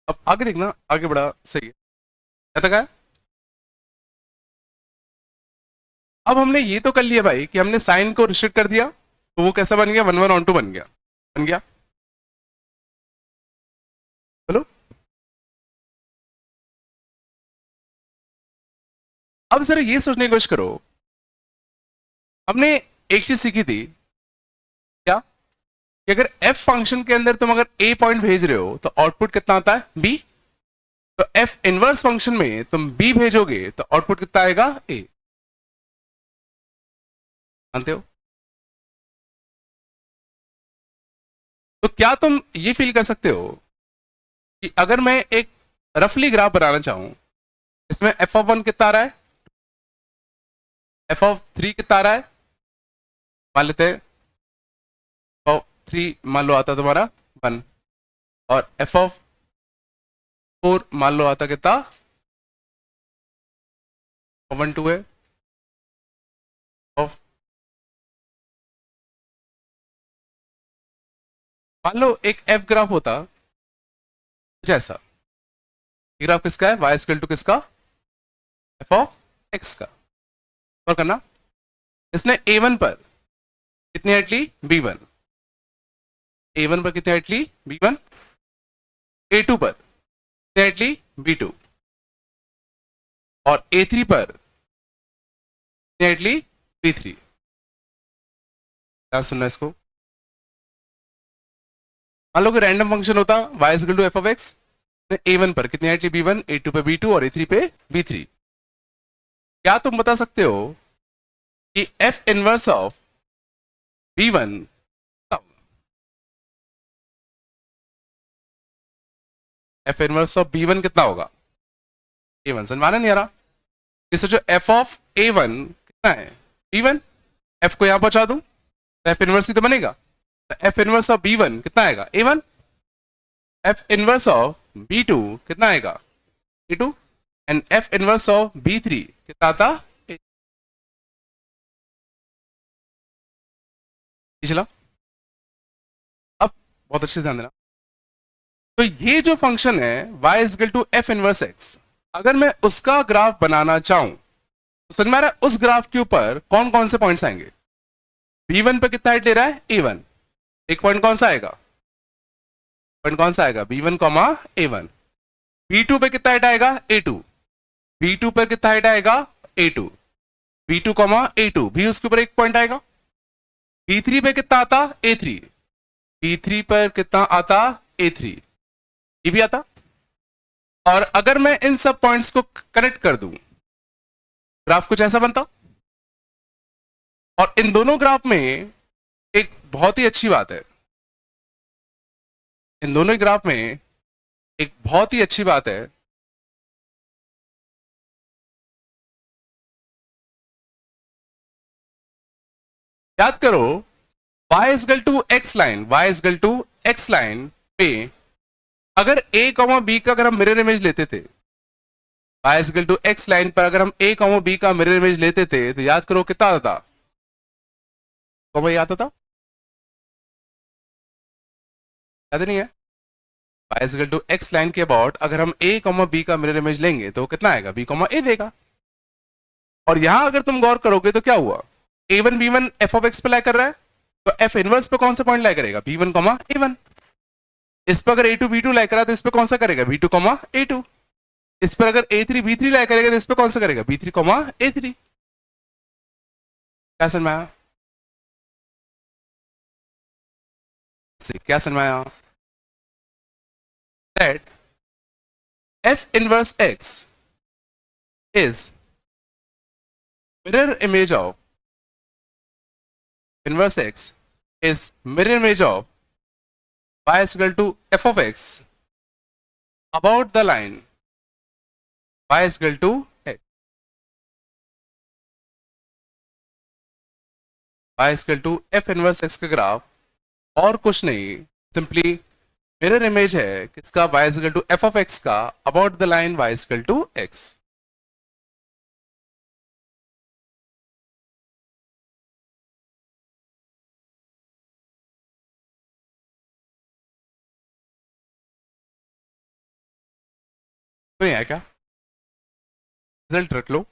अब आगे देखना, आगे बढ़ा सही है, क्या तक है? अब हमने ये तो कर लिया भाई कि हमने साइन को रिस्ट्रिक्ट कर दिया, तो वो कैसा बन गया, 1 1 1 2 बन गया, बन गया। बोलो। अब जरा ये सोचने की कोशिश करो, हमने एक चीज सीखी थी क्या, कि अगर एफ फंक्शन के अंदर तुम अगर ए पॉइंट भेज रहे हो तो आउटपुट कितना आता है, बी। तो एफ इनवर्स फंक्शन में तुम बी भेजोगे तो आउटपुट कितना आएगा, ए। जानते हो? तो क्या तुम ये फील कर सकते हो कि अगर मैं एक रफली ग्राफ बनाना चाहूं, इसमें एफ ऑफ 1 कितना आ रहा है, एफ ऑफ 3 कितना आ रहा है, मान लेते हैं एफ ऑफ 3 मान लो आता तुम्हारा 1, और एफ ऑफ 4 मान लो आता कितना, 1 2 है, ऑफ मान लो एक एफ ग्राफ होता जैसा, ग्राफ किसका है, वाई स्क्वायर टू किसका, एफ ऑफ एक्स का। और करना, इसने a1 पर कितनी हाइट ली, b1, a1 पर कितनी हाइट ली, b1, a2 पर कितनी हाइट ली, b2, और a3 पर कितनी हाइट ली, b3। क्या सुनना इसको, मान लो कि रैंडम फंक्शन होता y equal to f of x, a1 पर कितनी हाइट ली, b1, a2 पे b2 और a3 पे b3। क्या तुम बता सकते हो कि f inverse of b1, f inverse of b1 कितना होगा, a1, समझाना नहीं आ रहा, ये सोचो f ऑफ a1 कितना है, b1, f को यहां पहुंचा दूं तो f इनवर्स ही तो बनेगा, तो f इनवर्स ऑफ b1 कितना आएगा, a1, f inverse of b2 कितना आएगा, a2, and f inverse of b3 कितना आता, पिछला। अब बहुत अच्छे से ध्यान देना, तो ये जो फंक्शन है y equal to f inverse x, अगर मैं उसका ग्राफ बनाना चाहूं तो समझ में आ रहा है उस ग्राफ के ऊपर कौन कौन से पॉइंट्स आएंगे, b1 पे कितना हाइट ले रहा है, a1, एक पॉइंट कौन सा आएगा, पॉइंट कौन सा आएगा, b1 कॉमा a1, b2 पे कितना हाइट आएगा, a2, b2 पर कितना हाइट आएगा, a2, b2 कॉमा a2 भी उसके ऊपर एक पॉइंट आएगा, b3 पे कितना आता, a3, b3 पर कितना आता, a3, ये भी आता। और अगर मैं इन सब पॉइंट्स को कनेक्ट कर दूं, ग्राफ कुछ ऐसा बनता। और इन दोनों ग्राफ में एक बहुत ही अच्छी बात है, इन दोनों ग्राफ में एक बहुत ही अच्छी बात है, याद करो y equal to x line, y equal to x line पे अगर a कॉमा b का अगर हम मिरर इमेज लेते थे, y equal to x line पर अगर हम a कॉमा b का मिरर इमेज लेते थे तो याद करो कितना आता था, कॉमा ये आता था, याद नहीं है, y equal to x line के अबाउट अगर हम a कॉमा b का मिरर इमेज लेंगे तो कितना आएगा, b कॉमा a देगा। और यहां अगर तुम गौर करोगे तो क्या हुआ, a1 b1 f of x पे लाई कर रहा है, तो f इनवर्स पे कौन सा पॉइंट लाई करेगा, b1 कॉमा a1। इस पर अगर a2 b2 लाई करा तो इस पे कौन सा करेगा, b2 कॉमा a2। इस पर अगर a3 b3 लाई करेगा तो इस पे कौन सा करेगा, b3 कॉमा a3। क्या समझ में आया, क्या समझ में आया, that f inverse x is mirror image of inverse x is mirror image of y is equal to f of x about the line y is equal to x। y equal to f inverse x का ग्राफ और कुछ नहीं, सिंपली मिरर इमेज है किसका, y equal to f of x का about the line y equal to x. तो ये है क्या, रिजल्ट रख लो।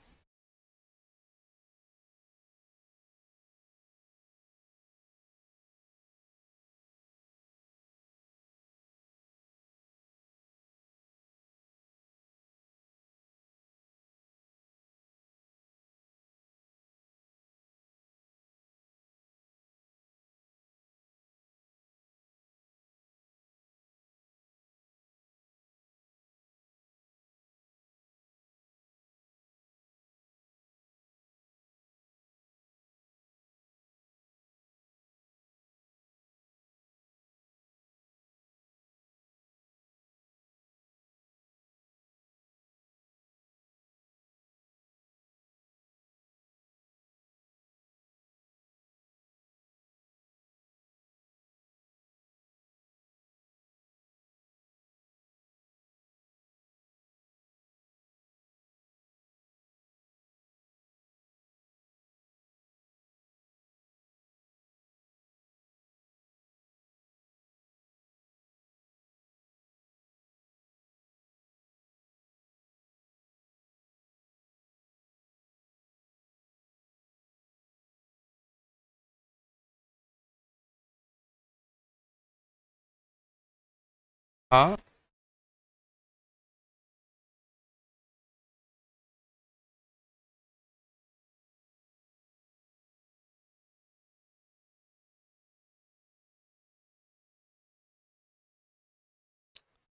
हाँ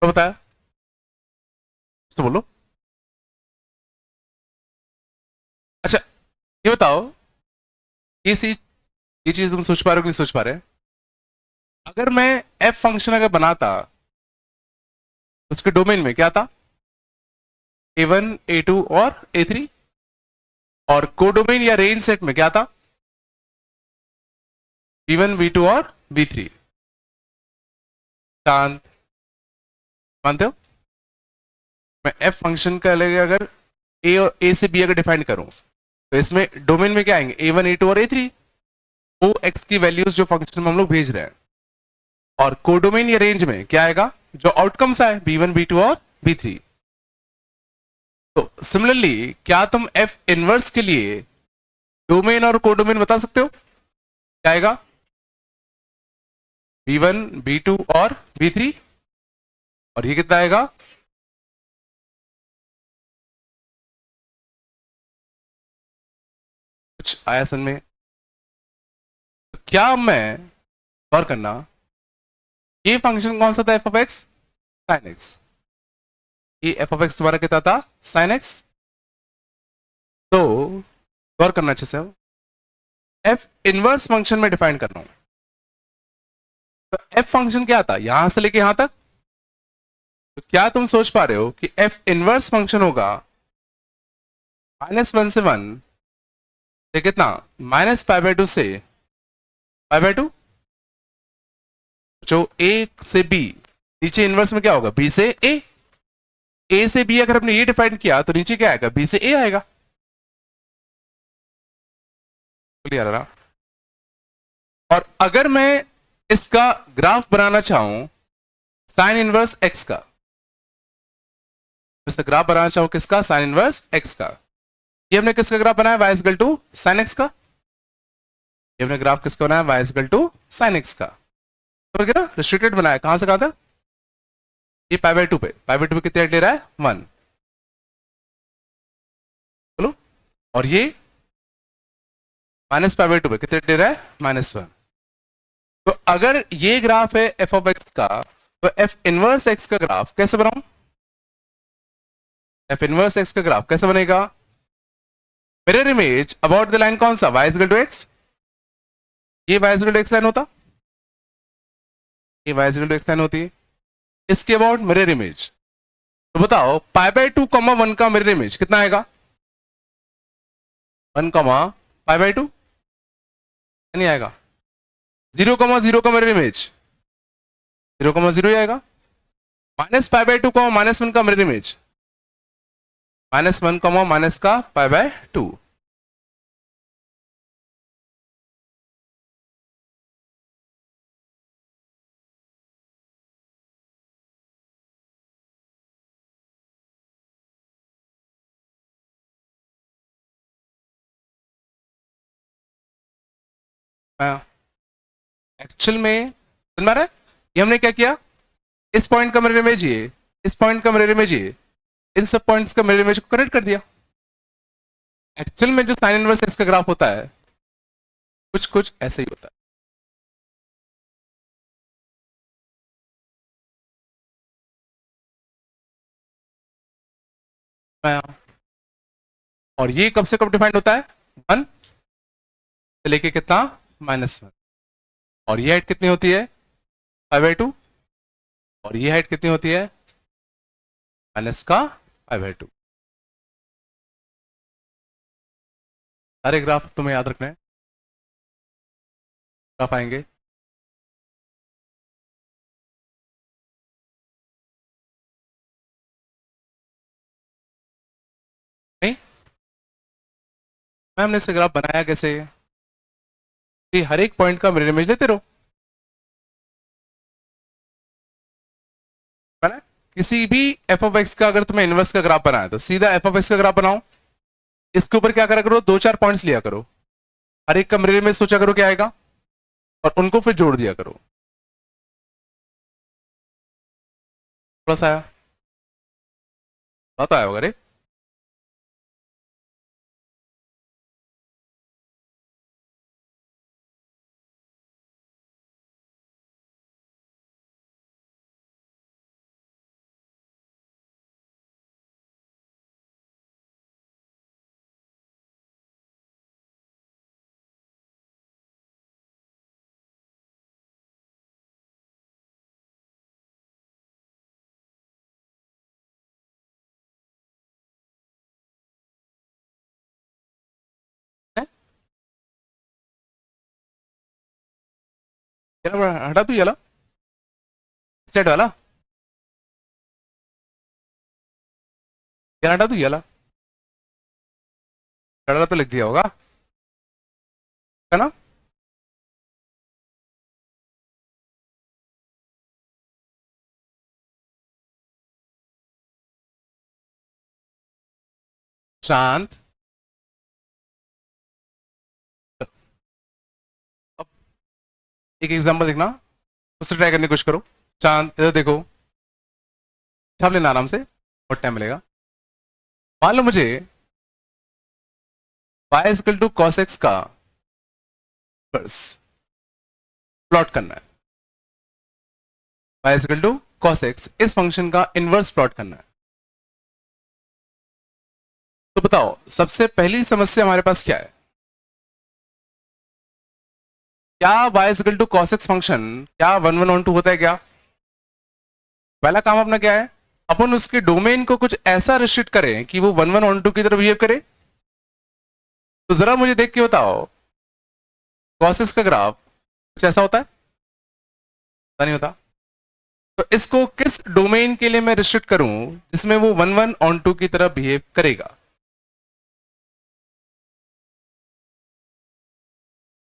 तो बताया, तो बोलो। अच्छा ये बताओ, ये चीज ये चीज तुम सोच पा रहे हो कि नहीं सोच पा रहे? अगर मैं एफ फंक्शन अगर बनाता, उसके डोमेन में क्या था, A1 A2 और A3, और कोडोमेन या रेंज सेट में क्या था, B1 B2 और B3। शांत, मानते हो? मैं एफ फंक्शन का अलग अगर ए और ए से बी अगर डिफाइन करूं, तो इसमें डोमेन में क्या आएंगे, A1 A2 और A3, वो एक्स की वैल्यूज जो फंक्शन में हम लोग भेज रहे हैं। और कोडोमेन या रेंज में क्या आएगा, जो आउटकम्स आए B1 B2 और B3। तो सिमिलरली क्या तुम एफ इनवर्स के लिए डोमेन और कोडोमेन बता सकते हो? क्या आएगा, B1 B2 और B3, और ये कितना आएगा, कुछ आया समझ में? तो क्या मैं गौर करना, ये फंक्शन कौन सा था, F of x sine x. ये एफ ऑफ एक्स तुम्हारा कितना था, साइन एक्स। तो गौर करना अच्छे से, एफ इनवर्स फंक्शन में डिफाइन कर रहा हूं। तो एफ फंक्शन क्या था, यहां से लेके यहां तक। तो क्या तुम सोच पा रहे हो कि एफ इनवर्स फंक्शन होगा -1 से 1 से कितना, -π/2 से π/2, जो ए से बी, नीचे इनवर्स में क्या होगा, बी से ए से बी अगर हमने ये डिफाइन किया तो नीचे क्या आएगा, बी से ए आएगा। क्लियर है ना? और अगर मैं इसका ग्राफ बनाना चाहूं साइन इनवर्स एक्स का, इसका ग्राफ बनाना चाहूं किसका, साइन इनवर्स एक्स का, ये हमने किसका ग्राफ बनाया, y equal to sine x का। ये हमने ग्राफ किसका बनाया, y equal to sine x का। तो ना रिस्ट्रिक्टेड बनाया, कहां से कहां तक, ये π/2 पे, π/2 पे कितने रेट ले रहा है, 1। बोलो। और ये -π/2 पे कितने रेट ले रहा है, -1। तो अगर ये ग्राफ है एफ ऑफ एक्स का, तो एफ इनवर्स एक्स का ग्राफ कैसे बनाऊं, एफ इनवर्स एक्स का ग्राफ कैसे बनेगा, mirror image about the line कौन सा, y इक्वल टू एक्स। ये y equal to x line होता, ये y equal to x line होती है, इसके अबाउट मिरर इमेज। तो बताओ π/2 1 का मिरर इमेज कितना आएगा, 1 π/2। नहीं आएगा? 0,0 का मिरर इमेज 0,0 ही आएगा। -π/2 -1 का मिरर इमेज -1 माइनस का π/2। एक्चुअल में समझ में आ रहा है? ये हमने क्या किया, इस पॉइंट का मिरर इमेज ये, इस पॉइंट का मिरर इमेज ये, इन सब पॉइंट्स का मिरर इमेज को कनेक्ट कर दिया। एक्चुअल में जो साइन इनवर्स एक्स का ग्राफ होता है कुछ कुछ ऐसे ही होता है। और ये कब से कब डिफाइंड होता है? 1 से लेके कितना, -1। और ये हाइट कितनी होती है? π/2। और ये हाइट कितनी होती है? माइनस का π/2। सारे ग्राफ तुम्हें याद रखना है, ग्राफ आएंगे। नहीं, हमने इसे ग्राफ बनाया कैसे? कि हर एक पॉइंट का मिरर इमेज लेते रहो, है ना? किसी भी f(x) का अगर तुम्हें इनवर्स का ग्राफ बनाया तो सीधा f(x) का ग्राफ बनाओ, इसके ऊपर क्या करा करो, 2-4 पॉइंट्स लिया करो, हर एक का मिरर इमेज सोचा करो क्या आएगा, और उनको फिर जोड़ दिया करो। थोड़ा सा आया, बहुत आया होगा रे। हटा तू ये स्टेट वाला, हटा तू ये तो लिख दिया होगा, है ना? शांत, अब एक एग्जांपल देखना, उससे ट्राई करने की कोशिश करो। शांत, इधर देखो, छाप लेना आराम से, बहुत टाइम मिलेगा। मान लो मुझे y = cos x का इनवर्स प्लॉट करना है, y = cos x इस फंक्शन का इनवर्स प्लॉट करना है। तो बताओ सबसे पहली समस्या हमारे पास क्या है? क्या y = cos x फंक्शन क्या 1 1 on 2 होता है क्या? पहला काम अपना क्या है, अपन उसके डोमेन को कुछ ऐसा रिस्ट्रिक्ट करें कि वो 1 1 on 2 की तरह बिहेव करे। तो जरा मुझे देख के बताओ, cos x का ग्राफ कुछ ऐसा होता है? पता नहीं होता। तो इसको किस डोमेन के लिए मैं रिस्ट्रिक्ट करूं जिसमें वो 1 1 on 2 की तरह बिहेव करेगा?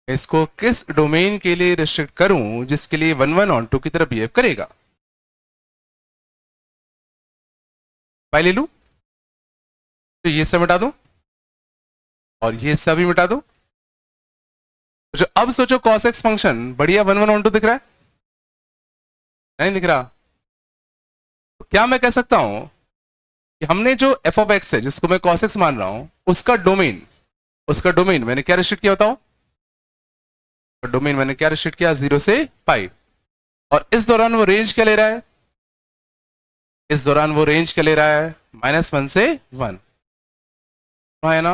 इसको किस डोमेन के लिए रिस्ट्रिक्ट करूं जिसके लिए 1 1 on 2 की तरह बिहेव करेगा? फाइल ले लू, तो ये सब मिटा दो और ये सब भी मिटा दो। तो अब सोचो cos x फंक्शन बढ़िया 1 1 on 2 दिख रहा है? नहीं दिख रहा। तो क्या मैं कह सकता हूं कि हमने जो f(x) है जिसको मैं cos x मान रहा हूं उसका डोमेन मैंने क्या रिस्ट्रिक्ट किया बताओ? डोमेन मैंने क्या रिस्ट्रिक्ट किया? 0 से π। और इस दौरान वो रेंज क्या ले रहा है? इस दौरान वो रेंज क्या ले रहा है? -1 से 1, है ना?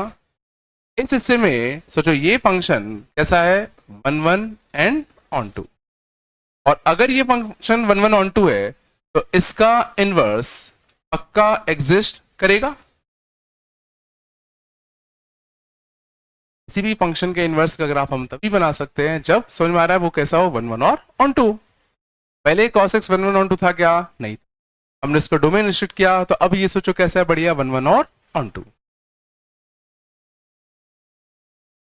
इस हिस्से में सोचो ये फंक्शन कैसा है? 1 1 and on 2। और अगर ये फंक्शन 1 1 on 2 है तो इसका इनवर्स पक्का एग्जिस्ट करेगा। किसी भी फंक्शन के इनवर्स का ग्राफ हम तभी बना सकते हैं जब समझ में आ रहा है वो कैसा हो, 1 1 और ऑन टू। पहले cos x 1 1 ऑन टू था क्या? नहीं। हमने इसको डोमेन रिस्ट्रिक्ट किया, तो अब ये सोचो कैसा है, बढ़िया 1 1 और ऑन टू।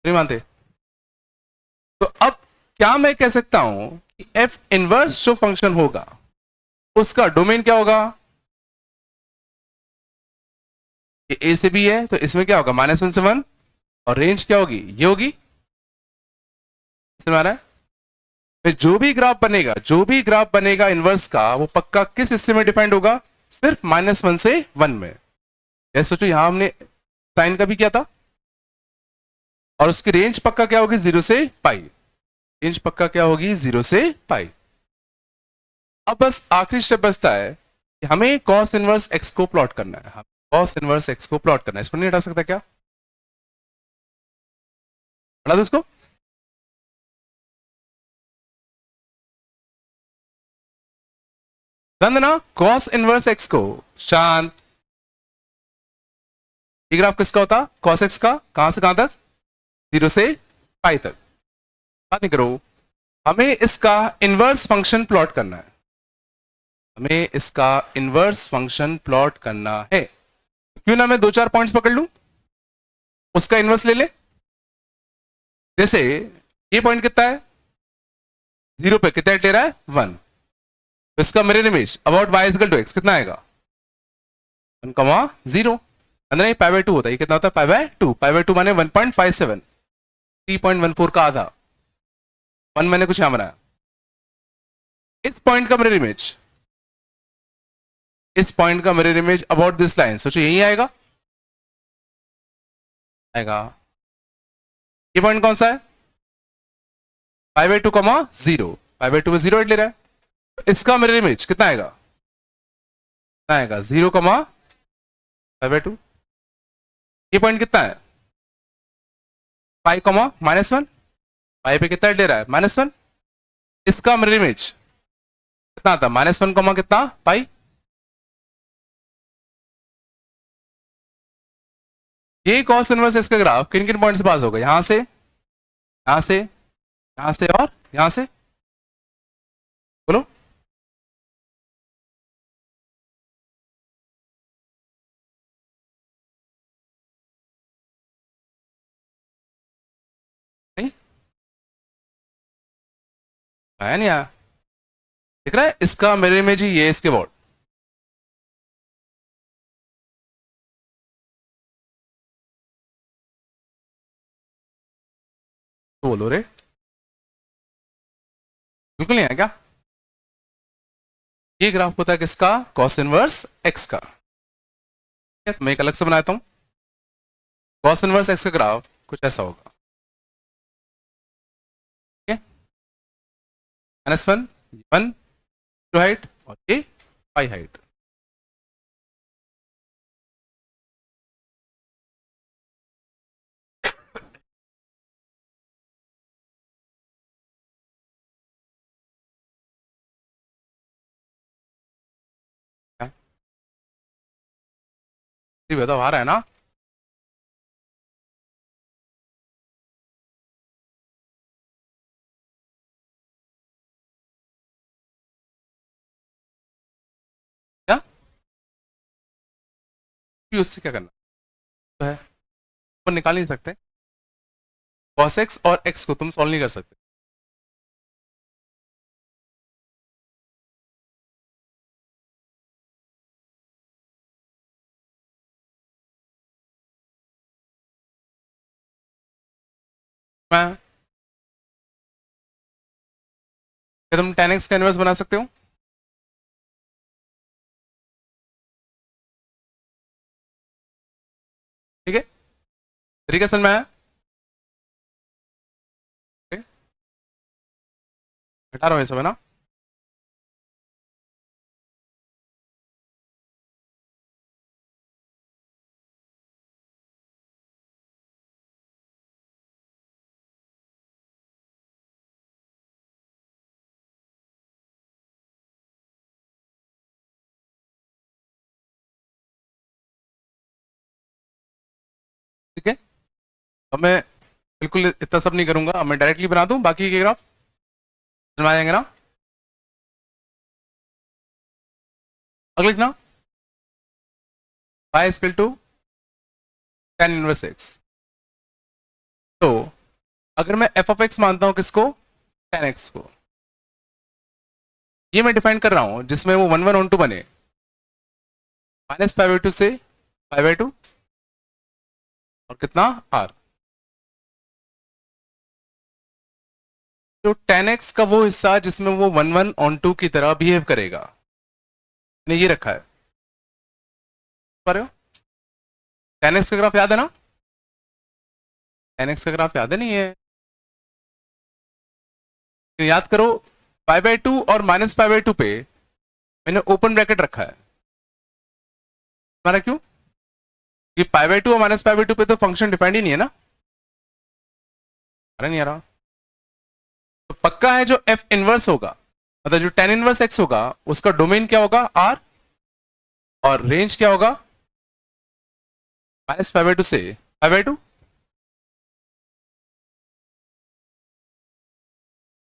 नहीं मानते? तो अब क्या मैं कह सकता हूं कि f इनवर्स जो फंक्शन होगा उसका डोमेन क्या होगा? ये a से b है, तो इसमें क्या होगा, -1 से 1, और रेंज क्या होगी, ये होगी। समझ आ रहा है? फिर जो भी ग्राफ बनेगा, जो भी ग्राफ बनेगा इनवर्स का, वो पक्का किस हिस्से में डिफाइंड होगा? सिर्फ -1 से 1 में। जैसे सोचो यहां हमने साइन का भी किया था, और उसकी रेंज पक्का क्या होगी, 0 से पाई। रेंज पक्का क्या होगी, 0 से पाई। अब बस आखिरी स्टेप बचता है कि हमें cos इनवर्स x को प्लॉट करना है। हम cos इनवर्स x को प्लॉट करना है, इसको नहीं हटा सकता क्या? हटा दो इसको। ध्यान देना, cos इनवर्स x को, शांत। ये ग्राफ किसका होता? cos x का। कहां से कहां तक? 0 से पाई तक। बात नहीं करो, हमें इसका इनवर्स फंक्शन प्लॉट करना है। हमें इसका इनवर्स फंक्शन प्लॉट करना है। क्यों ना मैं 2 4 पॉइंट्स पकड़ लूं, उसका इनवर्स ले ले। जैसे ये पॉइंट कितना है, 0 पे कितना ले रहा है, 1। इसका mirror image about y is equal to x कितना आएगा, 1 कमा 0। अंदर नहीं, पाई बाय 2 होता है। ये कितना होता है, पाई बाय 2। पाई बाय 2 माने 1.57, 3.14 का आधा। 1 मैंने कुछ यहां बनाया। इस पॉइंट का मिरर इमेज, इस पॉइंट का mirror image about this line, सोचो यही आएगा, आएगा। ये पॉइंट कौन सा है, पाई बाय 2 कमा 0। पाई बाय 2 में 0 ले रहा है। इसका मिरर इमेज कितना आएगा, कितना आएगा, 0 कमा पाई बाय 2। ये पॉइंट कितना है, पाई कमा -1। पाई पे कितना ले रहा है, -1। इसका मिरर इमेज कितना आता, -1 कमा कितना, पाई। ये cos इनवर्स इसका ग्राफ किन किन पॉइंट से पास होगा, यहां से, यहां से, यहां से, और यहां से। बोलो। नहीं आया, नहीं आया? दिख रहा है, इसका मिरर इमेज ही ये इसके बोर्ड। तो बोलो रे, बिल्कुल नहीं आया क्या? ये ग्राफ होता है किसका, cos इनवर्स x का। तो मैं एक अलग से बनाता हूं। cos इनवर्स x का ग्राफ कुछ ऐसा होगा, ठीक है। -1, 1 टू हाइट, और ये पाई हाइट। बताओ, आ रहा है ना? क्या उससे क्या करना तो है, वो निकाल नहीं सकते। cos x और x को तुम सॉल्व नहीं कर सकते। मैं, क्या तुम tan x का इनवर्स बना सकते हो? ठीक है, तरीका समझ में आया? ठीक है? हटा रहा हूं ये सब, है ना? ठीक है, अब मैं बिल्कुल इतना सब नहीं करूंगा, अब मैं डायरेक्टली बना दूं बाकी के ग्राफ बना जाएंगे ना। अगले लिखना y equal to tan inverse x। तो अगर मैं f ऑफ x मानता हूं किसको, tan x को, ये मैं डिफाइन कर रहा हूं जिसमें वो 1 1 ऑन 2 बने, माइनस पाई बाई टू से पाई बाई टू और कितना r। तो tan x का वो हिस्सा जिसमें वो 1 1 ऑन 2 की तरह बिहेव करेगा, मैंने ये रखा है, पा रहे हो? tan x का ग्राफ याद है ना, tan x का ग्राफ याद है नहीं है, तो याद करो पाई बाई टू और माइनस पाई बाई टू पे मैंने ओपन ब्रैकेट रखा है, हमारा क्यों, कि पाई बाई टू और माइनस पाई बाई टू पे तो फंक्शन डिफाइंड ही नहीं है ना, अरे नहीं आ रहा। तो पक्का है जो एफ इनवर्स होगा, मतलब जो टेन इनवर्स एक्स होगा उसका डोमेन क्या होगा आर, और रेंज क्या होगा माइनस पाई बाई टू से पाई बाई टू।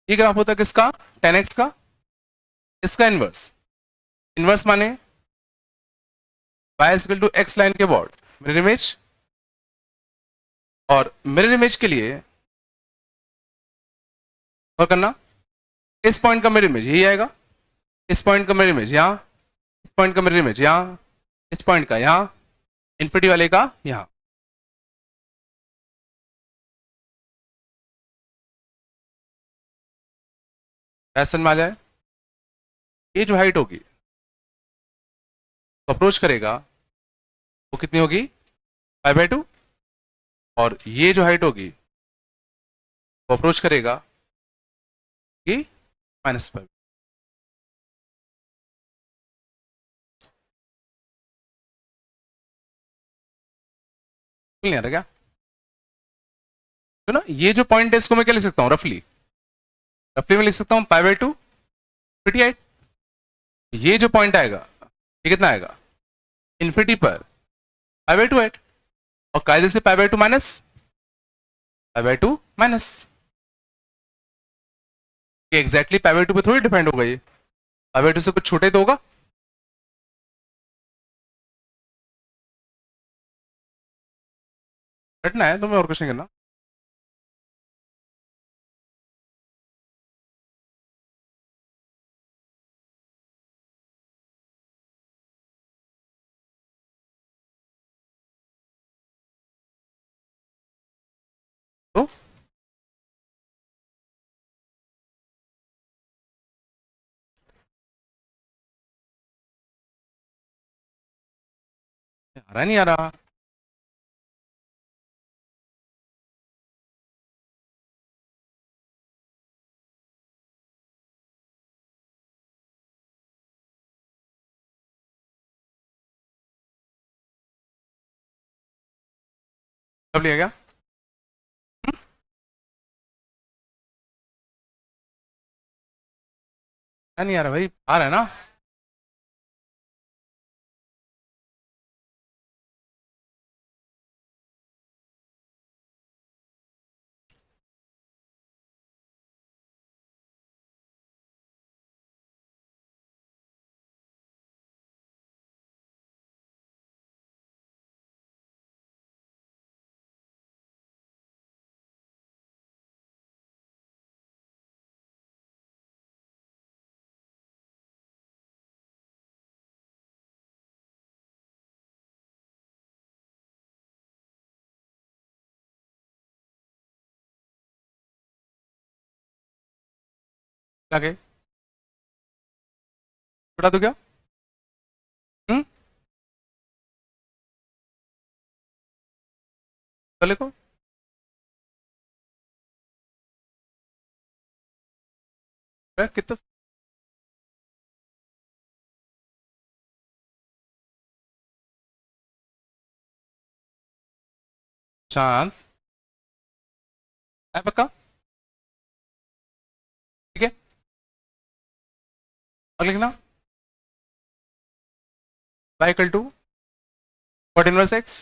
ये ग्राफ होता है किसका, टेन एक्स का, इसका इनवर्स, इनवर्स माने y equal to x line के बॉर्ड मिरर इमेज, और मिरर इमेज के लिए और करना इस पॉइंट का मिरर इमेज यही आएगा, इस पॉइंट का मिरर इमेज यहां, इस पॉइंट का मिरर इमेज यहां, इस पॉइंट का यहां, इन्फिनिटी वाले का यहां। पैसन में आ जाए, ये जो हाइट होगी तो अप्रोच करेगा वो कितनी होगी पाई बाई टू, और ये जो हाइट होगी वो अप्रोच करेगा कि माइनस पाई। नहीं आ रहा क्या, तो ना ये जो पॉइंट है इसको मैं क्या लिख सकता हूं रफली, रफली में लिख सकता हूं पाई बाई टू फिफ्टी हाइट, ये जो पॉइंट आएगा ये कितना आएगा इन्फिनिटी पर पाई बाई टू हाइट, और कायदे से pi by to minus pi by to minus, ये एग्जैक्टली पाई बाई टू पे थोड़ी डिपेंड होगा, ये पाई बाई टू से कुछ छोटे तो होगा। घटना है, तुम्हें और कुछ नहीं करना। तो आ रहा नहीं आ रहा, कब लिया गया, नहीं आ रहा भाई, आ रहा है ना, आगे बता दो क्या, हम्म, चले को कितना चांस है पक्का, ठीक है, और लिखना y equal to cot inverse x,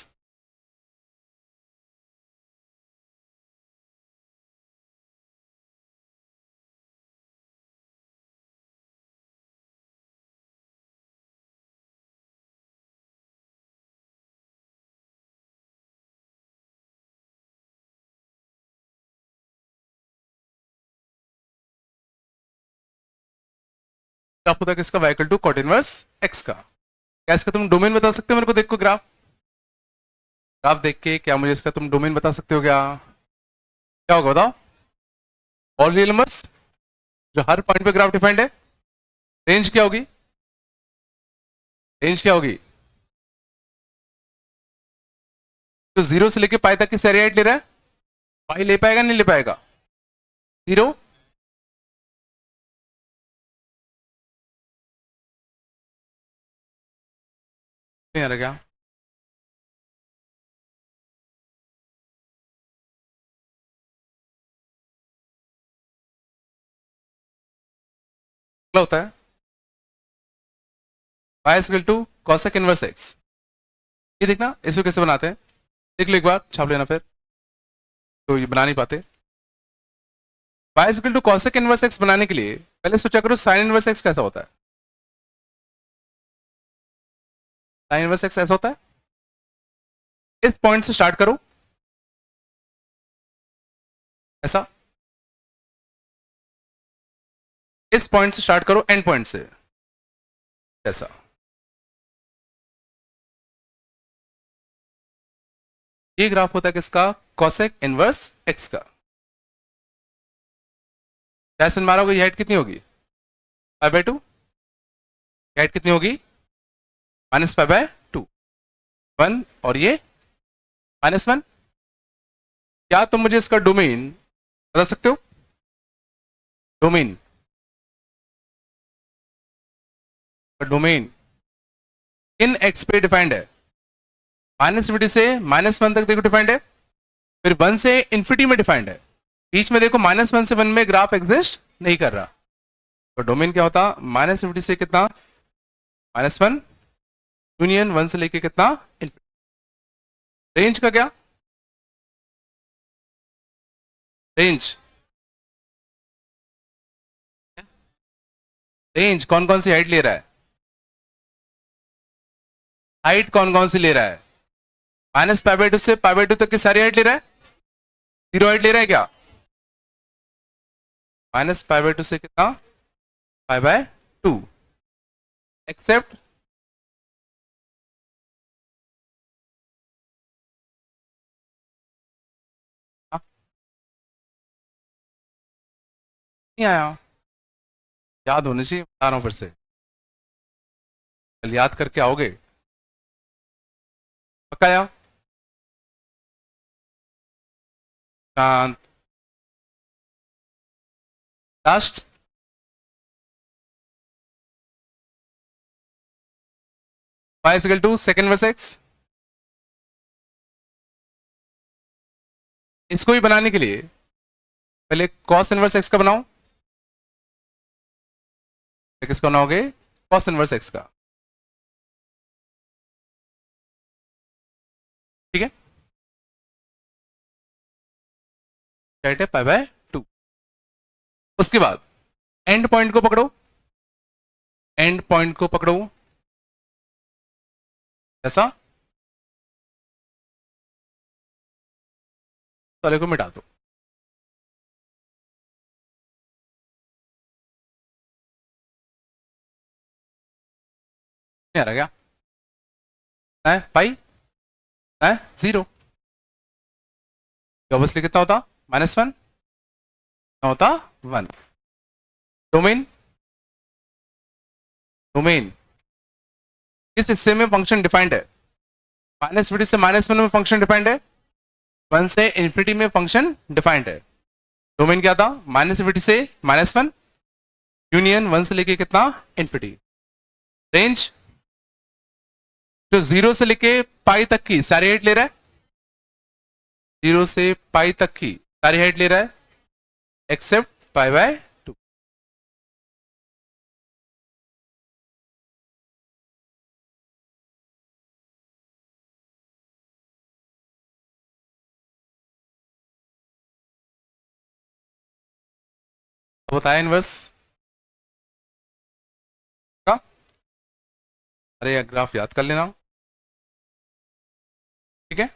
graph होता है किसका, y equal to cot inverse x का। क्या इसका तुम डोमेन बता सकते हो मेरे को, देखो ग्राफ, ग्राफ देख के क्या मुझे इसका तुम डोमेन बता सकते हो क्या, क्या होगा बताओ। ऑल रियल नंबर्स जो हर पॉइंट पे ग्राफ डिफाइंड है। रेंज क्या होगी, रेंज क्या होगी, तो जीरो से लेके पाई तक की सारी हाइट ले रहा है, पाई ले पाएगा नहीं ले पाएगा, जीरो, नहीं आ रहा क्या, क्या होता है, y equal to cosec inverse x। ये देखना इसको कैसे बनाते हैं, देख लो एक बार, छाप लेना फिर, तो ये बना नहीं पाते। y equal to cosec inverse x बनाने के लिए पहले सोचा करो sin इनवर्स x कैसा होता है, sin इनवर्स x ऐसा होता है, इस पॉइंट से स्टार्ट करो ऐसा, इस पॉइंट से स्टार्ट करो एंड पॉइंट से ऐसा, ये ग्राफ होता है किसका, cosec इनवर्स x का। जैसे मारोगे ये हाइट कितनी होगी, पाई बाय टू, हाइट कितनी होगी minus pi by two, one, और ये माइनस वन। क्या तुम मुझे इसका डोमेन बता सकते हो, डोमेन, डोमेन इन एक्स पे डिफाइंड है, माइनस इंफिनिटी से माइनस वन तक देखो डिफाइंड है, फिर वन से इंफिनिटी में डिफाइंड है, बीच में देखो माइनस वन से वन में ग्राफ एग्जिस्ट नहीं कर रहा, तो डोमेन क्या होता, माइनस इंफिनिटी से कितना, माइनस वन, यूनियन वन से लेके कितना इंफिनिटी। रेंज का क्या, रेंज, रेंज कौन कौन सी हाइट ले रहा है, हाइट कौन कौन सी ले रहा है, माइनस पाई बाय टू से पाई बाय टू तक की सारी हाइट ले रहा है, जीरो हाइट ले रहा है क्या, माइनस पाई बाय टू से कितना, पाई बाय टू, एक्सेप्ट नहीं आया, याद होने चाहिए, बता रहा हूं फिर से, कल याद करके आओगे, पक्का, शांत, last, y equal to second inverse x। इसको भी बनाने के लिए पहले cos इनवर्स x का बनाओ, किसका बनाओगे, cos इनवर्स x का, ठीक है, राइट है पाई बाय टू। उसके बाद एंड पॉइंट को पकड़ो, एंड पॉइंट को पकड़ो ऐसा, साले को मिटा दो, नहीं आ रहा क्या, है पाई, है जीरो, ऑब्वियसली कितना होता, माइनस वन, होता वन। डोमेन, डोमेन किस हिस्से में फंक्शन डिफाइंड है, माइनस इंफिनिटी से माइनस वन में फंक्शन डिफाइंड है, वन से इंफिनिटी में फंक्शन डिफाइंड है। डोमेन क्या था, माइनस इंफिनिटी से माइनस वन, यूनियन वन से लेके कितना इंफिनिटी। रेंज जो जीरो से लेके पाई तक की सारी हाइट ले रहा है, जीरो से पाई तक की सारी हाइट ले रहा है, एक्सेप्ट पाई बाय टू। बताया इनवर्स का, अरे ग्राफ याद कर लेना, ठीक है।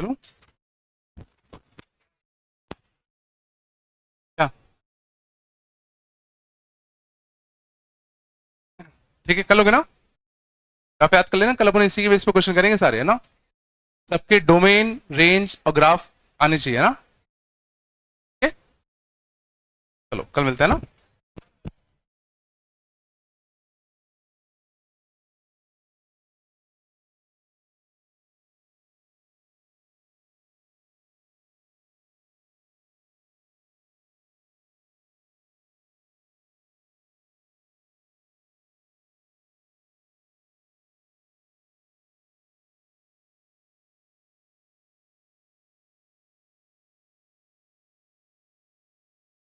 करूं क्या? ठीक है, कर लोगे ना? ग्राफ याद कर लेना, कल अपन इसी के बेस पे क्वेश्चन करेंगे सारे, है ना? सबके डोमेन, रेंज और ग्राफ आने चाहिए ना? ठीक है, चलो कल मिलते हैं ना।